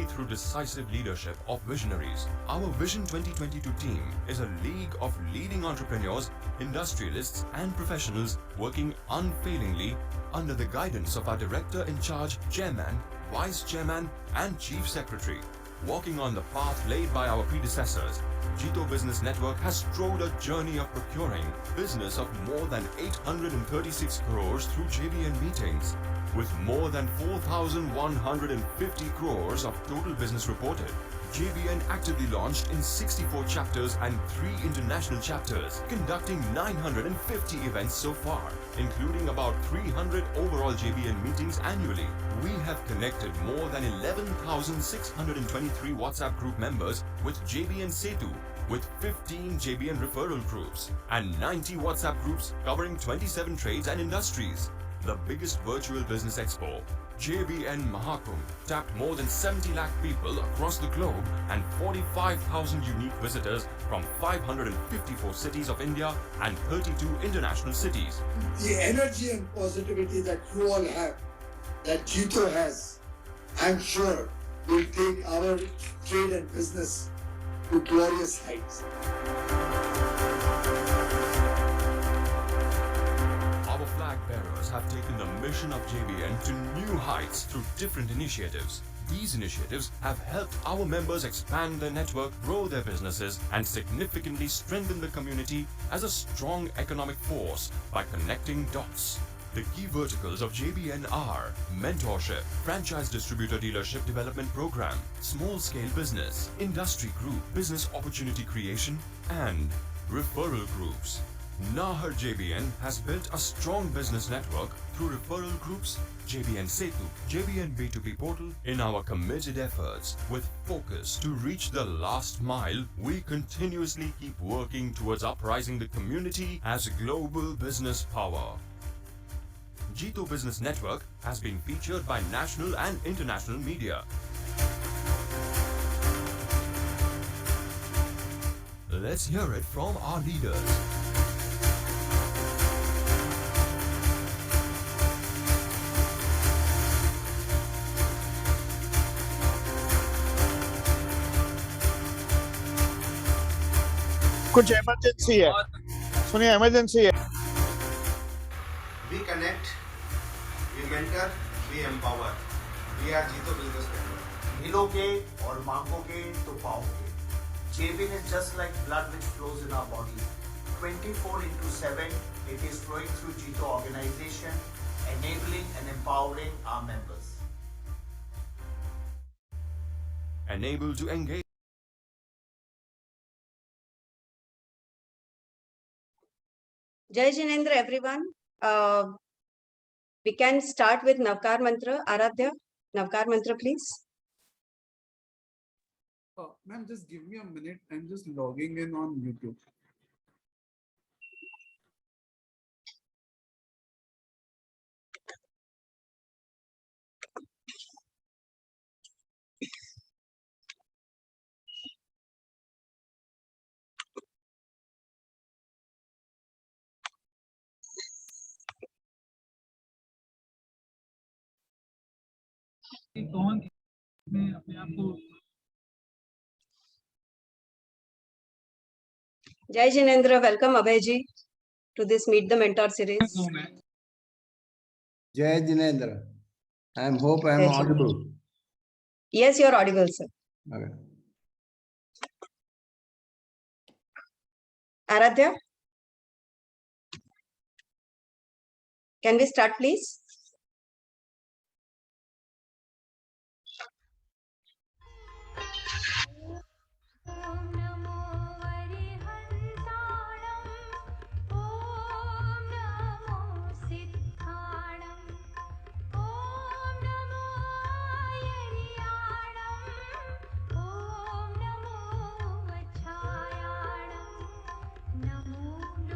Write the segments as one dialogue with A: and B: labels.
A: only through decisive leadership of visionaries. Our Vision 2022 team is a league of leading entrepreneurs, industrialists and professionals working unfailingly under the guidance of our Director-in-Charge, Chairman, Vice Chairman and Chief Secretary. Walking on the path laid by our predecessors, JITO Business Network has trod a journey of procuring business of more than 836 crores through JBN meetings, with more than 4,150 crores of total business reported. JBN actively launched in 64 chapters and 3 international chapters, conducting 950 events so far, including about 300 overall JBN meetings annually. We have connected more than 11,623 WhatsApp group members with JBN 𝗡𝗵, with 15 JBN referral groups and 90 WhatsApp groups covering 27 trades and industries. The biggest virtual business expo, 𝗡𝗵𝗿 tapped more than 70 lakh people across the globe and 45,000 unique visitors from 554 cities of India and 32 international cities.
B: The energy and positivity that you all have, that JITO has, I'm sure will take our trade and business to glorious heights.
A: Our flag bearers have taken the mission of JBN to new heights through different initiatives. These initiatives have helped our members expand their network, grow their businesses, and significantly strengthen the community as a strong economic force by connecting dots. The key verticals of JBN are Mentorship, Franchise Distributor Dealership Development Program, Small-Scale Business, Industry Group, Business Opportunity Creation, and Referral Groups. Nahar JBN has built a strong business network through referral groups, JBN 𝗡𝗵, JBN B2B portal. In our committed efforts with focus to reach the last mile, we continuously keep working towards uprising the community as a global business power. JITO Business Network has been featured by national and international media. Let's hear it from our leaders.
C: कुछ emergency है, सुनिए emergency है।
D: We connect, we mentor, we empower. We are JITO Business Network.
E: मिलोगे और मांगोगे तो पाओगे. JBN is just like blood which flows in our body. 24/7, it is flowing through JITO organization, enabling and empowering our members.
A: Unable to engage.
F: Jai Jinendra, everyone. We can start with Navkar Mantra. Aradhya, Navkar Mantra, please.
G: Ma'am, just give me a minute. I'm just logging in on YouTube.
F: Jai Jinendra, welcome Abhayji to this Meet the Mentor series.
H: Jai Jinendra. I hope I am audible.
F: Yes, you are audible, sir.
H: Okay.
F: Aradhya, can we start, please?
I: NaMo 𝗏𝗏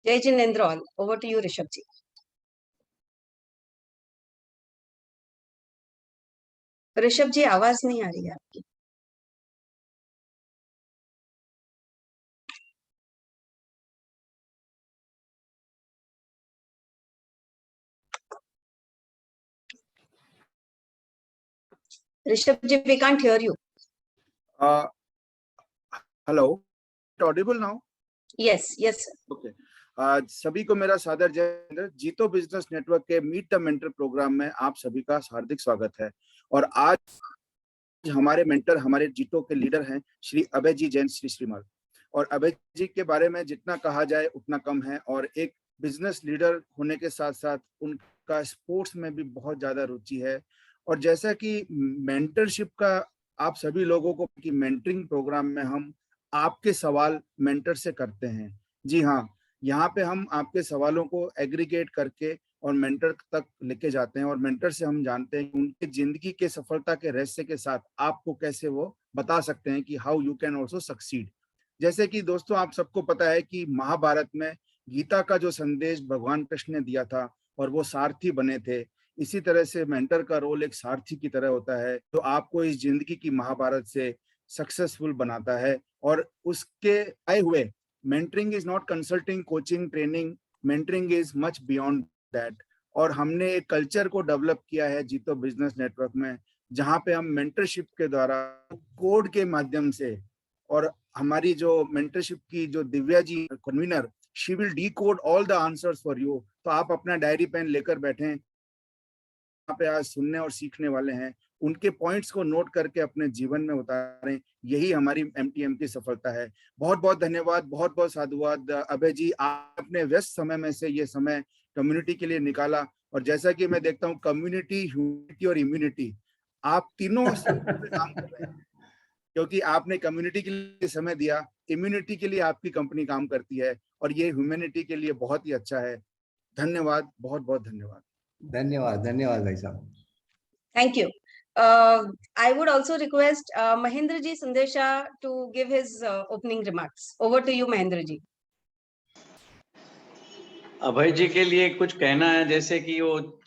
F: Jai Jinendra all. Over to you, Rishabh ji. Rishabh जी आवाज नहीं आ रही है आपकी. ऋषभ जी, we can't hear you.
C: Hello, audible now?
F: Yes, yes.
C: Okay. सभी को मेरा सादर जय. जीतो बिजनेस नेटवर्क के मीट द मेंटर प्रोग्राम में आप सभी का हार्दिक स्वागत है. और आज हमारे मेंटर, हमारे जीतो के लीडर हैं श्री अभय जी जैन श्रीश्रीमाल. और अभय जी के बारे में जितना कहा जाए उतना कम है. और एक बिजनेस लीडर होने के साथ साथ उनका स्पोर्ट्स में भी बहुत ज्यादा रुचि है. और जैसा कि मेंटरशिप का आप सभी लोगों को कि मेंटरिंग प्रोग्राम में हम आपके सवाल मेंटर से करते हैं. जी हाँ, यहाँ पे हम आपके सवालों को एग्रीगेट करके और मेंटर तक लेके जाते हैं. और मेंटर से हम जानते हैं कि उनकी जिंदगी के सफलता के रहस्य के साथ आपको कैसे वो बता सकते हैं कि how you can also succeed. जैसे कि दोस्तों आप सबको पता है कि महाभारत में गीता का जो संदेश भगवान कृष्ण ने दिया था और वो सारथी बने थे, इसी तरह से मेंटर का रोल एक सारथी की तरह होता है तो आपको इस जिंदगी की महाभारत से सक्सेसफुल बनाता है. और उसके आए हुए mentoring is not consulting, coaching, training. Mentoring is much beyond that. और हमने एक कल्चर को डेवलप किया है जीतो बिजनेस नेटवर्क में, जहां पे हम मेंटरशिप के द्वारा कोड के माध्यम से, और हमारी जो मेंटरशिप की जो Divya ji convener, she will decode all the answers for you. तो आप अपना डायरी पेन लेकर बैठें, यहाँ पे आज सुनने और सीखने वाले हैं. उनके पॉइंट्स को नोट करके अपने जीवन में उतारें. यही हमारी एमटीएम की सफलता है. बहुत बहुत धन्यवाद, बहुत बहुत साधुवाद अभय जी. आपने व्यस्त समय में से ये समय कम्युनिटी के लिए निकाला. और जैसा कि मैं देखता हूँ कम्युनिटी, ह्यूमैनिटी और इम्यूनिटी, आप तीनों काम कर रहे हैं. क्योंकि आपने कम्युनिटी के लिए समय दिया, इम्यूनिटी के लिए आपकी कंपनी काम करती है, और ये ह्यूमैनिटी के लिए बहुत ही अच्छा है. धन्यवाद, बहुत बहुत धन्यवाद.
H: धन्यवाद, धन्यवाद भाई साहब.
F: Thank you. I would also request Mahendra ji Sandesha to give his opening remarks. Over to you, Mahendra ji.
I: अभय जी के लिए कुछ कहना है, जैसे कि वो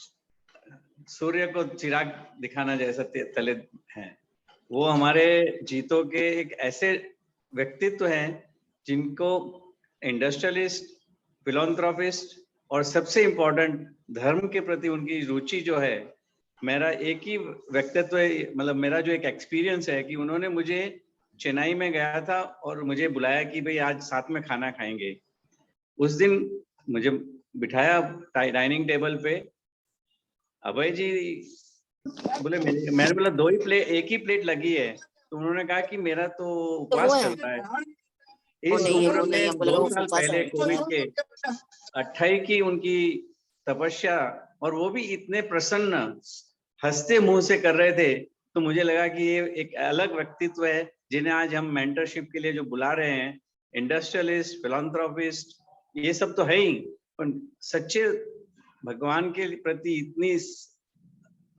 I: सूर्य को चिराग दिखाना जैसा तले हैं. वो हमारे जीतो के एक ऐसे व्यक्तित्व हैं जिनको इंडस्ट्रियलिस्ट, फिलॉन्थ्रोपिस्ट और सबसे इम्पोर्टेंट धर्म के प्रति उनकी रुचि जो है. मेरा एक ही व्यक्तित्व, मतलब मेरा जो एक एक्सपीरियंस है कि उन्होंने मुझे चेन्नई में गया था और मुझे बुलाया कि भाई आज साथ में खाना खाएंगे. उस दिन मुझे बिठाया डाइनिंग टेबल पे. अभय जी बोले, मैंने बोला दो ही प्लेट, एक ही प्लेट लगी है. तो उन्होंने कहा कि मेरा तो उपवास चलता है. इस उम्र में 2 साल पहले कोविड के 28 की उनकी तपस्या, और वो भी इतने प्रसन्न हंसते मुंह से कर रहे थे. तो मुझे लगा कि ये एक अलग व्यक्तित्व है जिन्हें आज हम मेंटरशिप के लिए जो बुला रहे हैं. इंडस्ट्रियलिस्ट, फिलॉन्थ्रोपिस्ट, ये सब तो है ही, पर सच्चे भगवान के प्रति इतनी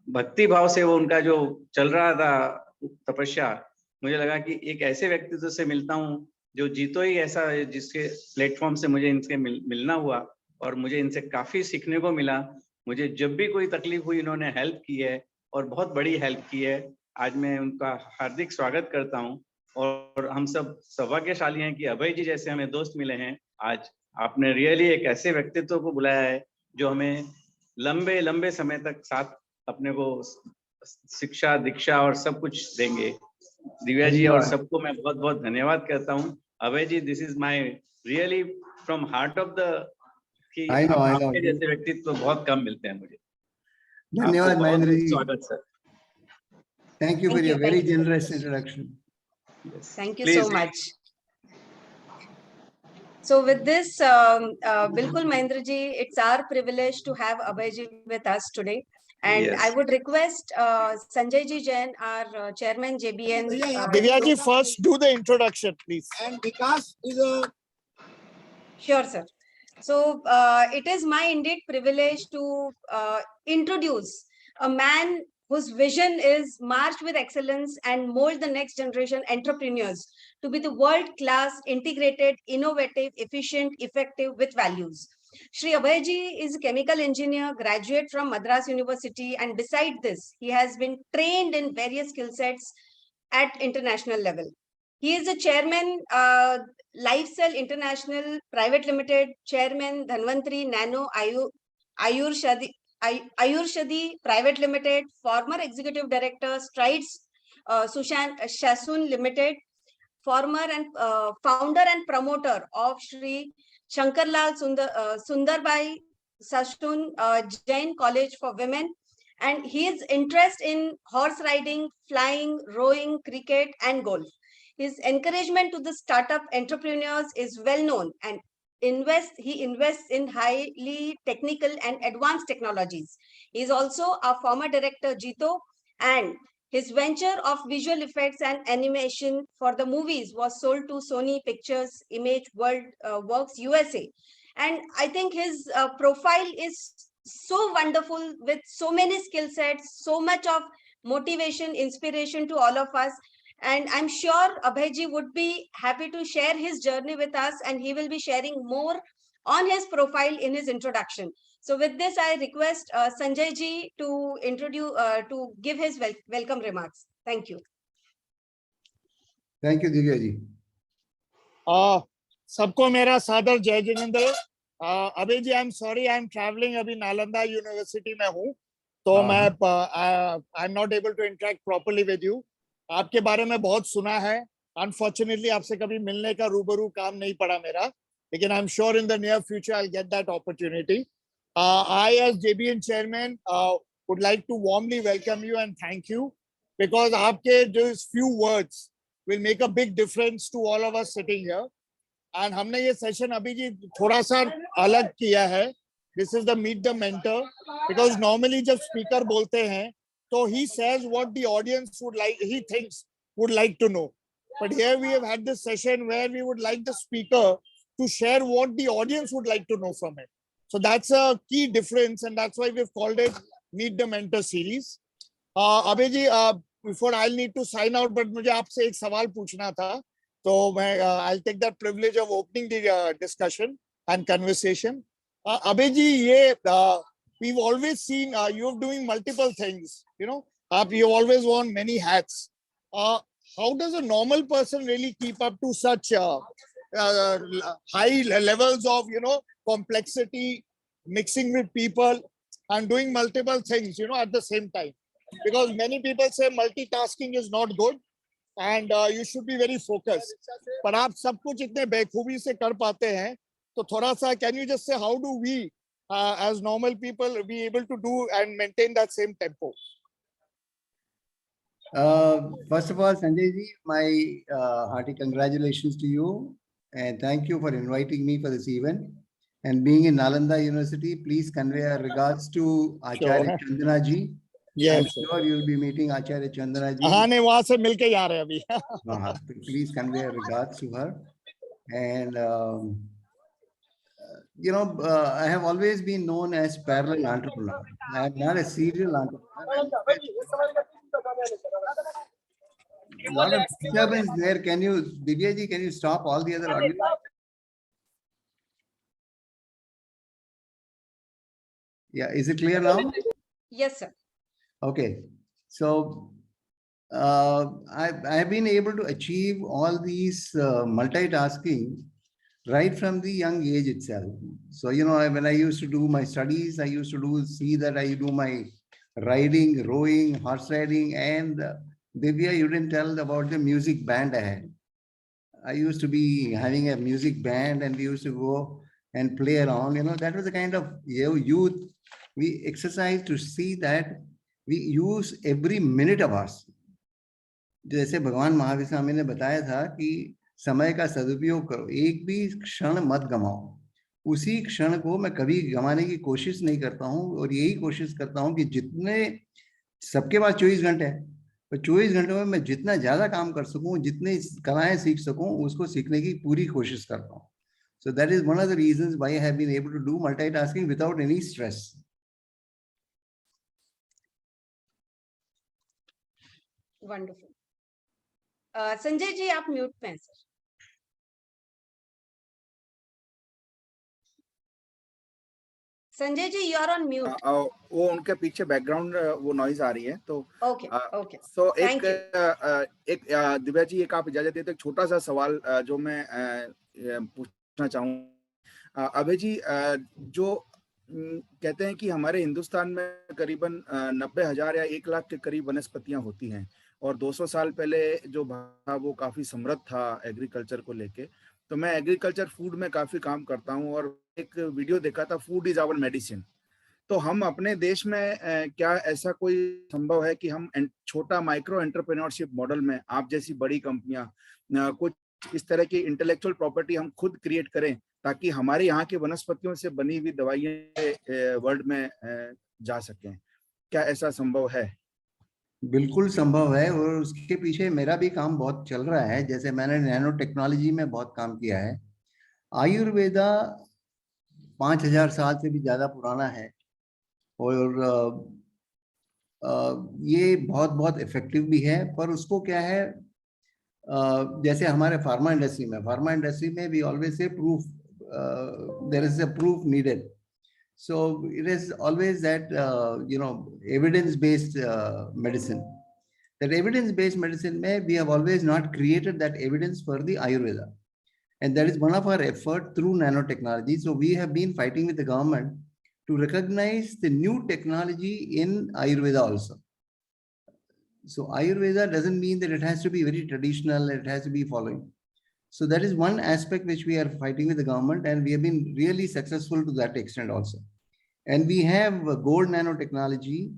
I: भक्ति भाव से वो उनका जो चल रहा था तपस्या, मुझे लगा कि एक ऐसे व्यक्तित्व से मिलता हूँ जो जीतो ही ऐसा है, जिसके प्लेटफॉर्म से मुझे इनसे मिलना हुआ और मुझे इनसे काफी सीखने को मिला. मुझे जब भी कोई तकलीफ हुई इन्होंने हेल्प की है, और बहुत बड़ी हेल्प की है. आज मैं उनका हार्दिक स्वागत करता हूं. और हम सब सौभाग्यशाली हैं कि अभय जी जैसे हमें दोस्त मिले हैं. आज आपने रियली एक ऐसे व्यक्तित्व को बुलाया है जो हमें लंबे लंबे समय तक साथ अपने को शिक्षा, दीक्षा और सब कुछ देंगे. दिव्या जी और सबको मैं बहुत बहुत धन्यवाद कहता हूँ. Abhay ji, this is my really from heart of the, कि आपके जैसे व्यक्तित्व बहुत कम मिलते हैं मुझे.
H: धन्यवाद महेंद्र जी.
I: स्वागत sir.
H: Thank you for your very generous introduction.
F: Yes. Thank you so much. So with this, Bilkul Mahendra ji, it's our privilege to have Abhay ji with us today. And yes, I would request Sanjay ji Jain, our chairman JBN.
C: Divya ji, first do the introduction, please.
B: And Vikas is a...
F: Sure, sir. So it is my indeed privilege to introduce a man whose vision is march with excellence and mold the next generation entrepreneurs to be the world-class, integrated, innovative, efficient, effective with values. Shri Abhaya ji is a chemical engineer, graduate from Madras University, and beside this, he has been trained in various skill sets at international level. He is a chairman, Lifecell International Private Limited, chairman, Dhanvantri Nano Ayurshadi Private Limited, former executive director, Strides Shasun Limited, former and founder and promoter of Shri Shankarlal 𝗠𝗲𝗏 Shasun Jain College for Women. And his interest in horse riding, flying, rowing, cricket, and golf. His encouragement to the startup entrepreneurs is well known, and he invests in highly technical and advanced technologies. He is also a former director JITO, and his venture of visual effects and animation for the movies was sold to Sony Pictures Image Works USA. And I think his profile is so wonderful with so many skill sets, so much of motivation, inspiration to all of us. And I'm sure Abhay ji would be happy to share his journey with us, and he will be sharing more on his profile in his introduction. So with this, I request Sanjay ji to introduce, to give his welcome remarks. Thank you.
H: Thank you, Divya ji.
J: सबको मेरा सादर जय जिनेंद्र. Abhay ji, I am sorry, I am travelling, अभी Nalanda university में हूँ, तो मैं I am not able to interact properly with you. आपके बारे में बहुत सुना है, अनफॉर्चुनेटली आपसे कभी मिलने का रूबरू काम नहीं पड़ा मेरा, लेकिन I am sure in the near future I will get that opportunity. I as JBN chairman would like to warmly welcome you and thank you, because आपके just few words will make a big difference to all of us sitting here. And हमने ये session अभी जी थोड़ा सा अलग किया है. This is the meet the mentor, because normally जब speaker बोलते हैं तो he says what the audience would like, he thinks would like to know. But here we have had this session where we would like the speaker to share what the audience would like to know from it. So that's a key difference, and that's why we've called it Meet the Mentor series. Abhay ji, before I'll need to sign out, but मुझे आपसे एक सवाल पूछना था, तो मैं I'll take that privilege of opening the discussion and conversation. Abhay ji, ये we've always seen you're doing multiple things. You know, you always worn many hats. How does a normal person really keep up to such high levels of, you know, complexity, mixing with people and doing multiple things, you know, at the same time? Because many people say multitasking is not good and you should be very focused. But आप सब कुछ इतने बेखूबी से कर पाते हैं, तो थोड़ा सा, can you just say how do we as normal people be able to do and maintain that same tempo?
H: First of all, Sanjay ji, my hearty congratulations to you, and thank you for inviting me for this event. And being in Nalanda University, please convey our regards to Acharya Chandana ji.
J: Yes,
H: I'm sure you'll be meeting Acharya Chandana ji.
J: हाँ, नहीं, वहाँ से मिलके ही आ रहे हैं अभी.
H: Please convey our regards to her. And you know, I have always been known as parallel entrepreneur. I am not a serial entrepreneur. A lot of disturbance there. Can you, Divya ji, can you stop all the other audio? Yeah, is it clear now?
F: Yes, sir.
H: Okay, so I have been able to achieve all these multitasking right from the young age itself. So, you know, when I used to do my studies, I used to see that I do my riding, rowing, horse riding, and Divya, you didn't tell about the music band I had. I used to be having a music band, and we used to go and play around. You know, that was the kind of youth we exercise to see that we use every minute of ours. जैसे भगवान महावीर स्वामी ने बताया था कि समय का सदुपयोग करो, एक भी क्षण मत गमाओ. उसी क्षण को मैं कभी गंवाने की कोशिश नहीं करता हूँ, और यही कोशिश करता हूँ कि जितने सबके पास 24 घंटे है, तो 24 घंटों में मैं जितना ज्यादा काम कर सकूं, जितने कलाएं सीख सकूं, उसको सीखने की पूरी कोशिश करता हूँ. So that is one of the reasons why I have been able to do multitasking without any stress.
F: Wonderful. Sanjay ji आप म्यूट में हैं sir. Sanjay ji you are on mute.
C: वो उनके पीछे बैकग्राउंड वो नॉइज आ रही है तो
F: ओके ओके।
C: सो
F: Thank
C: एक दिव्या जी एक आप इजाजत देते एक छोटा सा सवाल जो मैं पूछना चाहूँ अभय जी जो कहते हैं कि हमारे हिंदुस्तान में करीबन 90,000 या 1 लाख के करीब वनस्पतियां होती हैं और 200 साल पहले जो था वो काफी समृद्ध था एग्रीकल्चर को लेके। तो मैं एग्रीकल्चर फूड में काफी काम करता हूँ और एक वीडियो देखा था फूड इज आवर मेडिसिन। तो हम अपने देश में क्या ऐसा कोई संभव है कि हम छोटा माइक्रो एंटरप्रेन्योरशिप मॉडल में आप जैसी बड़ी कंपनियां कुछ इस तरह की इंटेलेक्चुअल प्रॉपर्टी हम खुद क्रिएट करें ताकि हमारे यहाँ की वनस्पतियों से बनी हुई दवाइयां वर्ल्ड में जा सकें? क्या ऐसा संभव है?
H: बिल्कुल संभव है और उसके पीछे मेरा भी काम बहुत चल रहा है। जैसे मैंने नैनो टेक्नोलॉजी में बहुत काम किया है। आयुर्वेदा 5,000 साल से भी ज्यादा पुराना है और ये बहुत बहुत इफेक्टिव भी है। पर उसको क्या है जैसे हमारे फार्मा इंडस्ट्री में we always say proof there is a proof needed. So it is always that evidence-based medicine. That evidence-based medicine we have always not created that evidence for the Ayurveda, and that is one of our effort through nanotechnology. So we have been fighting with the government to recognize the new technology in Ayurveda also. So Ayurveda doesn't mean that it has to be very traditional, it has to be following. So that is one aspect which we are fighting with the government, and we have been really successful to that extent also. And we have gold nanotechnology,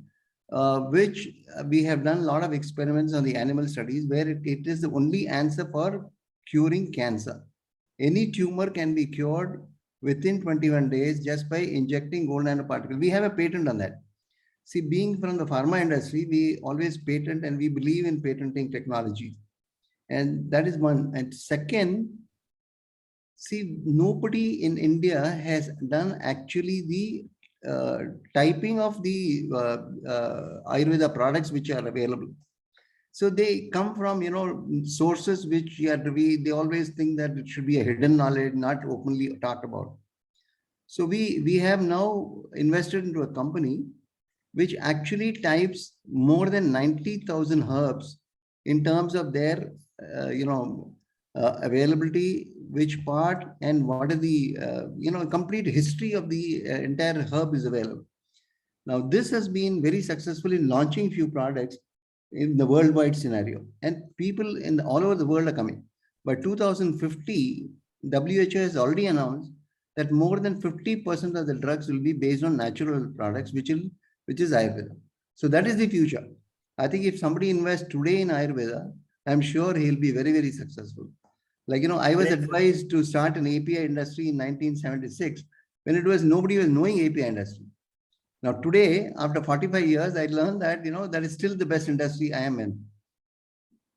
H: which we have done a lot of experiments on the animal studies where it is the only answer for curing cancer. Any tumor can be cured within 21 days just by injecting gold nanoparticles. We have a patent on that. See, being from the pharma industry, we always patent and we believe in patenting technology. And that is one. And second, see, nobody in India has done actually the typing of the Ayurveda products which are available. So they come from, sources which they always think that it should be a hidden knowledge, not openly talked about. So we have now invested into a company which actually types more than 90,000 herbs in terms of their, availability, which part and what is the, complete history of the entire herb is available. Now, this has been very successful in launching few products in the worldwide scenario, and people all over the world are coming. By 2050, WHO has already announced that more than 50% of the drugs will be based on natural products, which is Ayurveda. So that is the future. I think if somebody invests today in Ayurveda, I'm sure he'll be very, very successful. Like, I was advised to start an API industry in 1976 when nobody was knowing API industry. Now today, after 45 years, I learned that, that is still the best industry I am in.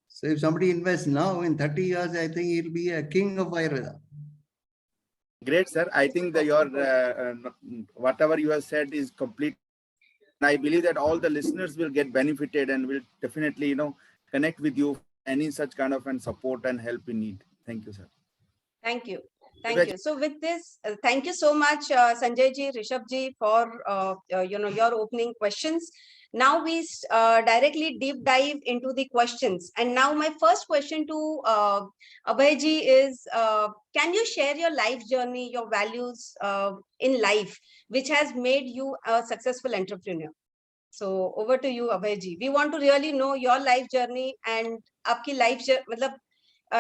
H: So if somebody invests now, in 30 years, I think he'll be a king of Ayurveda.
C: Great, sir. I think that your whatever you have said is complete. I believe that all the listeners will get benefited and will definitely, connect with you any such kind of support and help you need. Thank you, sir.
F: Thank you. Thank you. So with this, thank you so much, Sanjay ji, Rishabh ji, for your opening questions. Now we directly deep dive into the questions. And now my first question to Abhay ji is, can you share your life journey, your values in life, which has made you a successful entrepreneur? So over to you, Abhay ji. We want to really know your life journey and आपकी life मतलब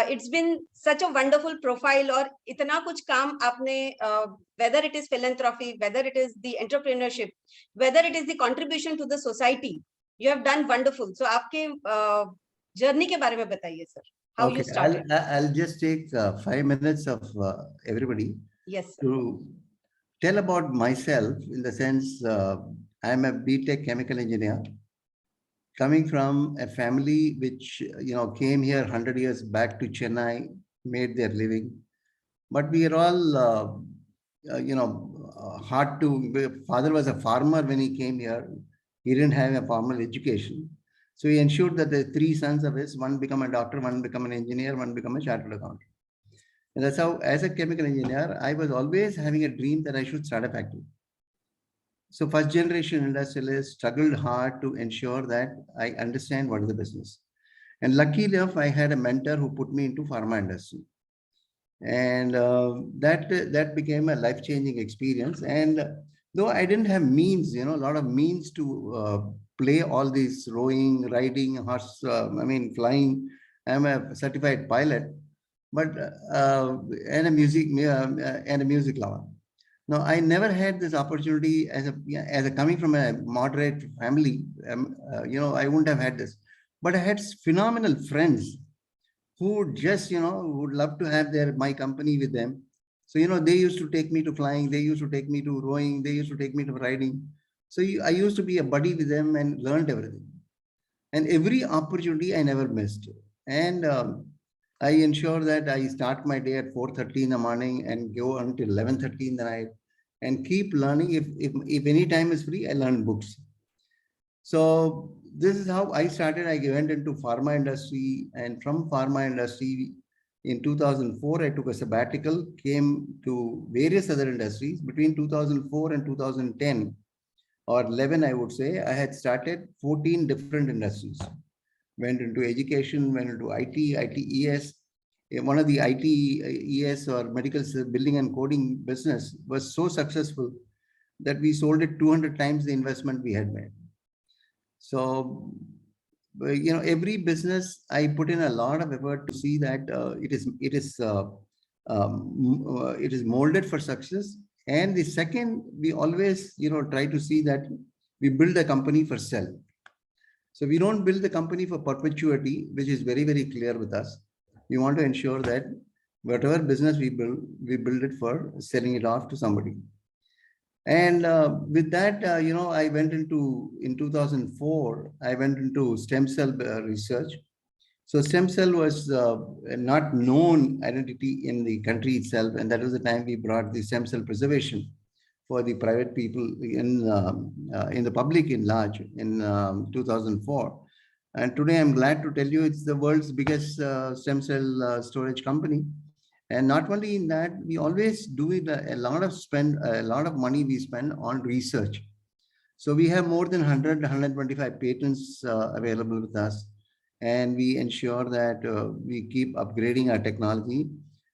F: it's been such a wonderful profile और इतना कुछ काम आपने whether it is philanthropy, whether it is the entrepreneurship, whether it is the contribution to the society, you have done wonderful. So आपके journey के बारे में बताइए sir. How you started?
H: I'll just take 5 minutes of everybody.
F: Yes, sir.
H: To tell about myself in the sense I'm a BTech chemical engineer coming from a family which came here 100 years back to Chennai, made their living, but we are all hard to. Father was a farmer when he came here. He didn't have a formal education, So he ensured that the 3 sons of his, one become a doctor, one become an engineer, one become a chartered accountant. And that's how, as a chemical engineer, I was always having a dream that I should start a factory. So first generation industrialists struggled hard to ensure that I understand what is the business. And lucky enough, I had a mentor who put me into pharma industry. And that became a life-changing experience. And though I didn't have means, a lot of means to play all these rowing, riding, horse, flying. I'm a certified pilot, but and a music lover. Now, I never had this opportunity as a coming from a moderate family. I wouldn't have had this, but I had phenomenal friends who would just, would love to have my company with them. So, they used to take me to flying, they used to take me to rowing, they used to take me to riding. So I used to be a buddy with them and learned everything. And every opportunity I never missed. And I ensure that I start my day at 4:30 in the morning and go until 11:30 in the night and keep learning. If any time is free, I learn books. So this is how I started. I went into pharma industry, and from pharma industry in 2004, I took a sabbatical, came to various other industries. Between 2004 and 2010 or 11, I would say, I had started 14 different industries. Went into education, went into IT, ITES. One of the ITES or medical building and coding business was so successful that we sold it 200 times the investment we had made. So, every business I put in a lot of effort to see that it is molded for success. And the second, we always, try to see that we build a company for sell. So we don't build the company for perpetuity, which is very, very clear with us. We want to ensure that whatever business we build it for selling it off to somebody. And with that, I went in 2004, I went into stem cell research. So stem cell was not known entity in the country itself. And that was the time we brought the stem cell preservation for the private people in the public in large in 2004. And today I'm glad to tell you it's the world's biggest stem cell storage company. And not only in that, we always do it a lot of money we spend on research. So we have more than 125 patents available with us. And we ensure that we keep upgrading our technology.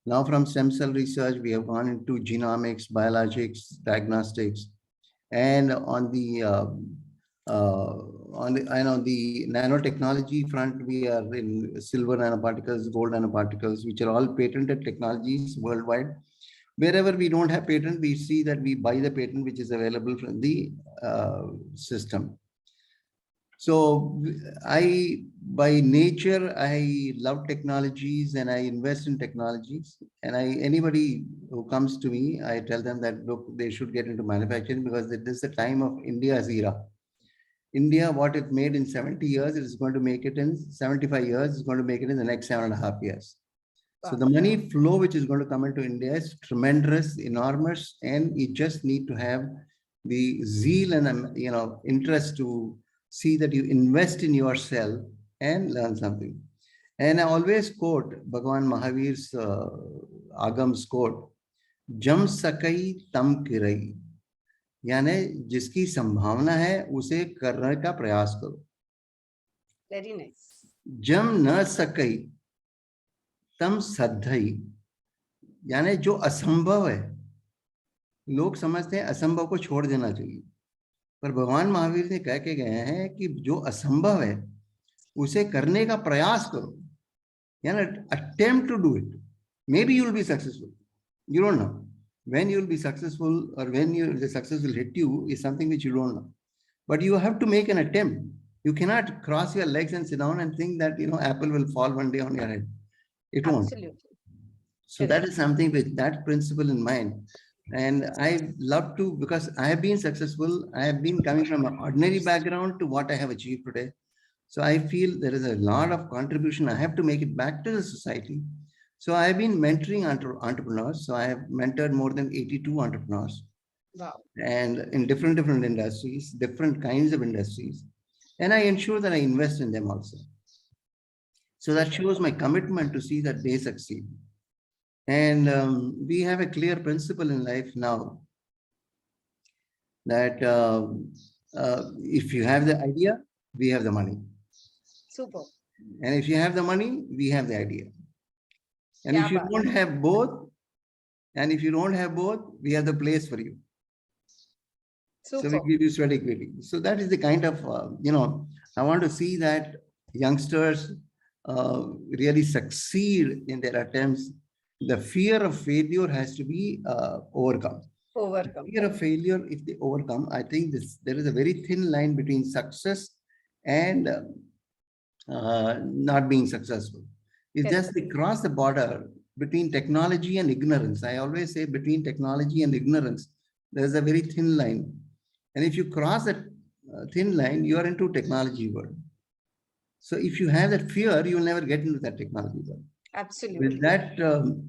H: Now from stem cell research, we have gone into genomics, biologics, diagnostics, and on the nanotechnology front, we are in silver nanoparticles, gold nanoparticles, which are all patented technologies worldwide. Wherever we don't have patent, we see that we buy the patent which is available from the system. So by nature, I love technologies and I invest in technologies. And anybody who comes to me, I tell them that, look, they should get into manufacturing because this is the time of India's era. India, what it made in 70 years, it is going to make it in 75 years, it's going to make it in the next 7.5 years. Wow. So the money flow which is going to come into India is tremendous, enormous, and you just need to have the zeal and interest to see that you invest in yourself and learn something. And I always quote Bhagwan Mahavir's Agam's quote, "Jam sakai tam kirai." यानी जिसकी संभावना है उसे करने का प्रयास करो.
F: Very nice.
H: जम न सकई तम सद्धई, यानी जो असंभव है, लोग समझते हैं असंभव को छोड़ देना चाहिए, पर भगवान महावीर ने कह के गए हैं कि जो असंभव है उसे करने का प्रयास करो, यानी attempt to do it. Maybe you will be successful, you don't know. When you will be successful or when the success will hit you is something which you don't know. But you have to make an attempt. You cannot cross your legs and sit down and think that, apple will fall one day on your head. It won't.
F: Absolutely.
H: So that is something with that principle in mind. And I love to, because I have been successful. I have been coming from an ordinary background to what I have achieved today. So I feel there is a lot of contribution. I have to make it back to the society. So I have been mentoring entrepreneurs. So I have mentored more than 82 entrepreneurs.
F: Wow.
H: And in different industries, different kinds of industries. And I ensure that I invest in them also. So that shows my commitment to see that they succeed. And we have a clear principle in life now that if you have the idea, we have the money.
F: Super.
H: And if you have the money, we have the idea. And
F: Yeah,
H: if you
F: but-
H: don't have both, we have the place for you.
F: Super.
H: So we give you sweat equity. So that is the kind of, I want to see that youngsters really succeed in their attempts. The fear of failure has to be overcome.
F: Overcome.
H: Fear of failure, if they overcome, I think there is a very thin line between success and not being successful. It's just they cross the border between technology and ignorance. I always say between technology and ignorance, there's a very thin line. And if you cross that thin line, you are into technology world. So if you have that fear, you will never get into that technology world.
F: Absolutely.
H: With that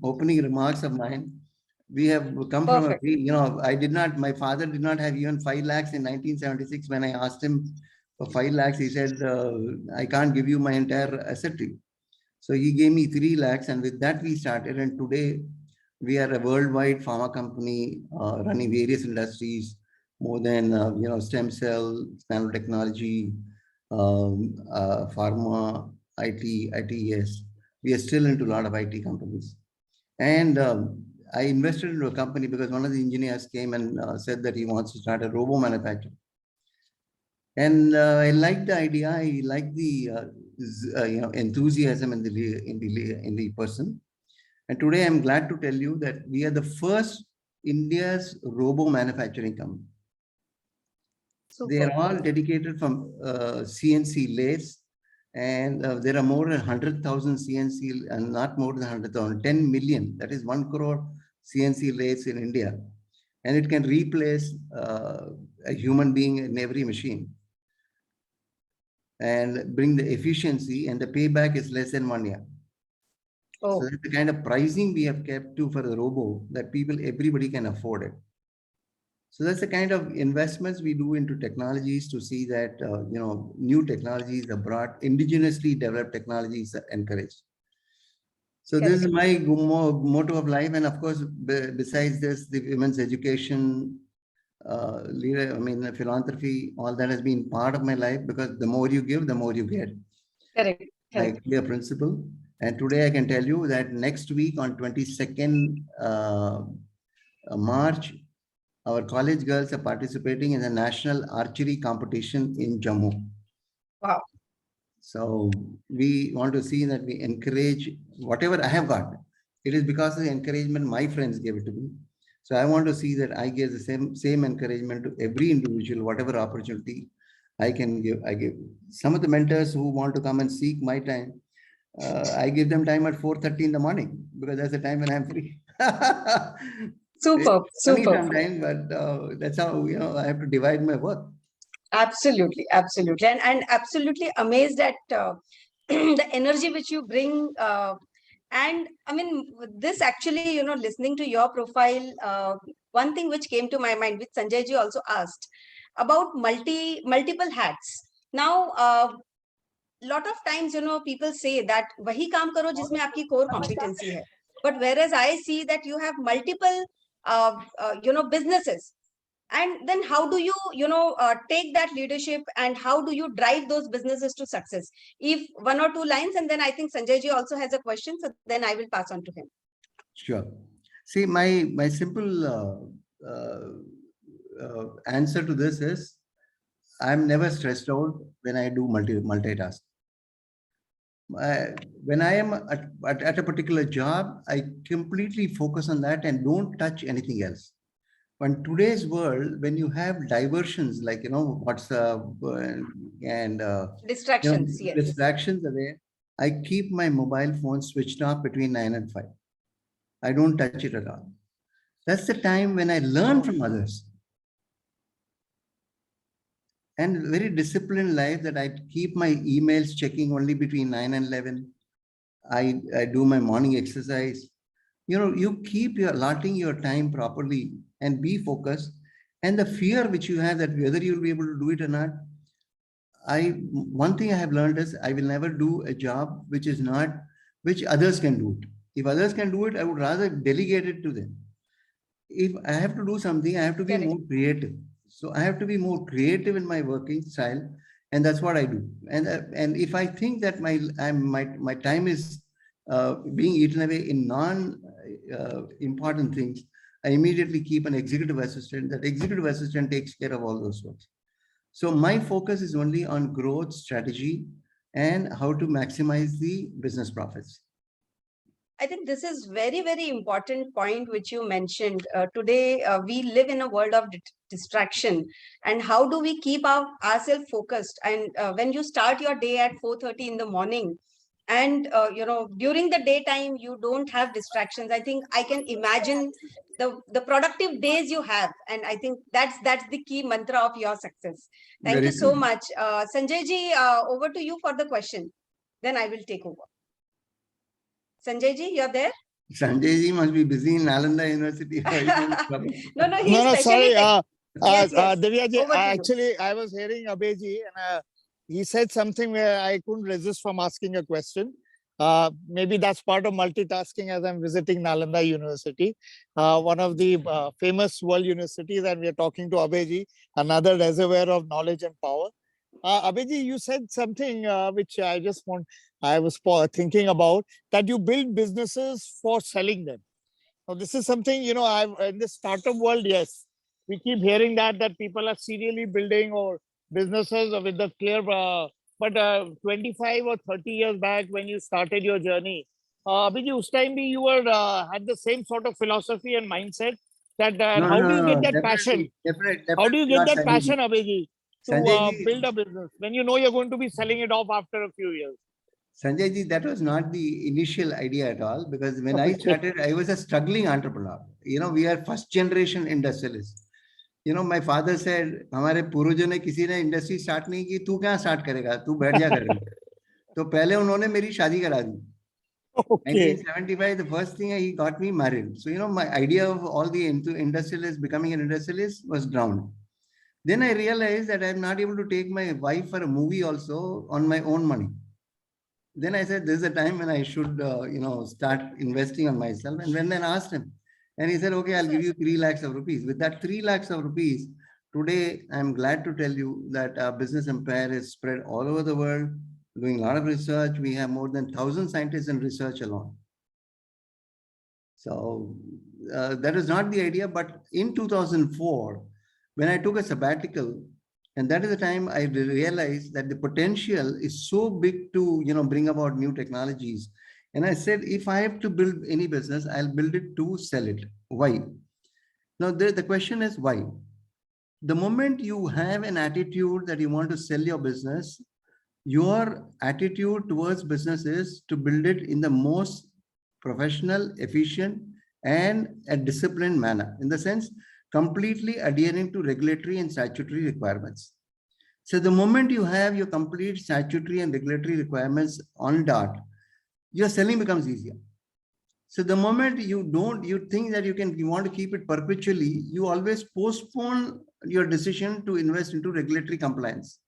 H: opening remarks of mine, we have come from a, my father did not have even 5 lakhs in 1976. When I asked him for 5 lakhs, he said, I can't give you my entire asset to you. So he gave me 3 lakhs, and with that we started. And today we are a worldwide pharma company running various industries, more than stem cell, nanotechnology, pharma, IT, ITES. We are still into a lot of IT companies. And I invested into a company because one of the engineers came and said that he wants to start a robo manufacturer. And I like the idea. I like the enthusiasm in the person. And today I'm glad to tell you that we are the first India's robo manufacturing company.
F: Super.
H: They are all dedicated from CNC lathes, and there are more than 100,000 CNC, and not more than 100,000, 10 million. That is 1 crore CNC lathes in India, and it can replace a human being in every machine and bring the efficiency, and the payback is less than 1 year.
F: Oh.
H: So that's the kind of pricing we have kept to for the robo that everybody can afford it. So that's the kind of investments we do into technologies to see that, new technologies are brought, indigenously developed technologies are encouraged. So this is my motto of life. And of course, besides this, the women's education, philanthropy, all that has been part of my life, because the more you give, the more you get.
F: Correct.
H: My clear principle. And today I can tell you that next week on 22nd March, our college girls are participating in the national archery competition in Jammu.
F: Wow.
H: So we want to see that we encourage whatever I have got. It is because of the encouragement my friends gave it to me. So I want to see that I give the same encouragement to every individual, whatever opportunity I can give. I give some of the mentors who want to come and seek my time. I give them time at 4:30 in the morning, because that's the time when I'm free.
F: Super.
H: Sometimes, but that's how I have to divide my work.
F: Absolutely, absolutely, and absolutely amazed at the energy which you bring. And I mean, this actually, listening to your profile, one thing which came to my mind, which Sanjay ji also asked about multiple hats. Now, lot of times, people say that wahi kaam karo jisme aapki core competency hai. But whereas I see that you have multiple, businesses. And then how do you, take that leadership, and how do you drive those businesses to success? If 1 or 2 lines, and then I think Sanjay ji also has a question, so then I will pass on to him.
H: Sure. See, my simple answer to this is, I'm never stressed out when I do multitask. When I am at a particular job, I completely focus on that and don't touch anything else. But in today's world, when you have diversions like, WhatsApp and
F: Distractions, yes.
H: Distractions are there, I keep my mobile phone switched off between 9 and 5. I don't touch it at all. That's the time when I learn from others. And very disciplined life that I keep my emails checking only between 9 and 11. I do my morning exercise. You keep allotting your time properly and be focused. And the fear which you have that whether you'll be able to do it or not, one thing I have learned is I will never do a job which others can do it. If others can do it, I would rather delegate it to them. If I have to do something, I have to be
F: Correct.
H: more creative. So I have to be more creative in my working style, and that's what I do. And if I think that my time is being eaten away in important things, I immediately keep an executive assistant. That executive assistant takes care of all those works. So my focus is only on growth strategy and how to maximize the business profits.
F: I think this is very, very important point which you mentioned. Today, we live in a world of distraction. And how do we keep ourselves focused? And when you start your day at 4:30 in the morning, and during the daytime, you don't have distractions. I think I can imagine the productive days you have. And I think that's the key mantra of your success. Thank
H: Very
F: you so
H: true.
F: much. Sanjay ji, over to you for the question. Then I will take over. Sanjay ji, you're there?
H: Sanjay ji must be busy in Nalanda University.
F: No, he's
J: No, sorry.
F: Yes, yes.
J: Divya ji,
F: Over to you.
J: actually, I was hearing Abhay ji, and he said something where I couldn't resist from asking a question. Maybe that's part of multitasking as I'm visiting Nalanda University, one of the famous world universities, and we are talking to Abhay ji, another reservoir of knowledge and power. Abhay ji, you said something which I was thinking about, that you build businesses for selling them. Now, this is something, in the startup world, yes, we keep hearing that people are serially building or businesses with the clear, but 25 or 30 years back when you started your journey, Abhay ji, us time you were had the same sort of philosophy and mindset that how do you get that passion? How do you get that passion, Abhay ji, to build a business when you know you're going to be selling it off after a few years?
H: Sanjay ji, that was not the initial idea at all, because when I started, I was a struggling entrepreneur. We are first generation industrialists. My father said, हमारे पूर्वजों ने किसी ने industry start नहीं की, तू क्या start करेगा, तू बैठ जा घर में. तो पहले उन्होंने मेरी शादी करा दी. 1975, the first thing he got me married. So, my idea of all the industrialists becoming an industrialist was drowned. Then I realized that I'm not able to take my wife for a movie also on my own money. Then I said, this is a time when I should, start investing on myself. And when I asked him, and he said, okay, I'll give you 3 lakhs of rupees. With that 3 lakhs of rupees, today, I'm glad to tell you that our business empire is spread all over the world, doing a lot of research. We have more than 1,000 scientists in research alone. So that is not the idea. But in 2004, when I took a sabbatical, and that is the time I realized that the potential is so big to, bring about new technologies. And I said, if I have to build any business, I'll build it to sell it. Why? Now, the question is why? The moment you have an attitude that you want to sell your business, your attitude towards business is to build it in the most professional, efficient, and a disciplined manner. In the sense, completely adhering to regulatory and statutory requirements. So the moment you have your complete statutory and regulatory requirements on dot, your selling becomes easier. So the moment you think that you want to keep it perpetually, you always postpone your decision to invest into regulatory compliance.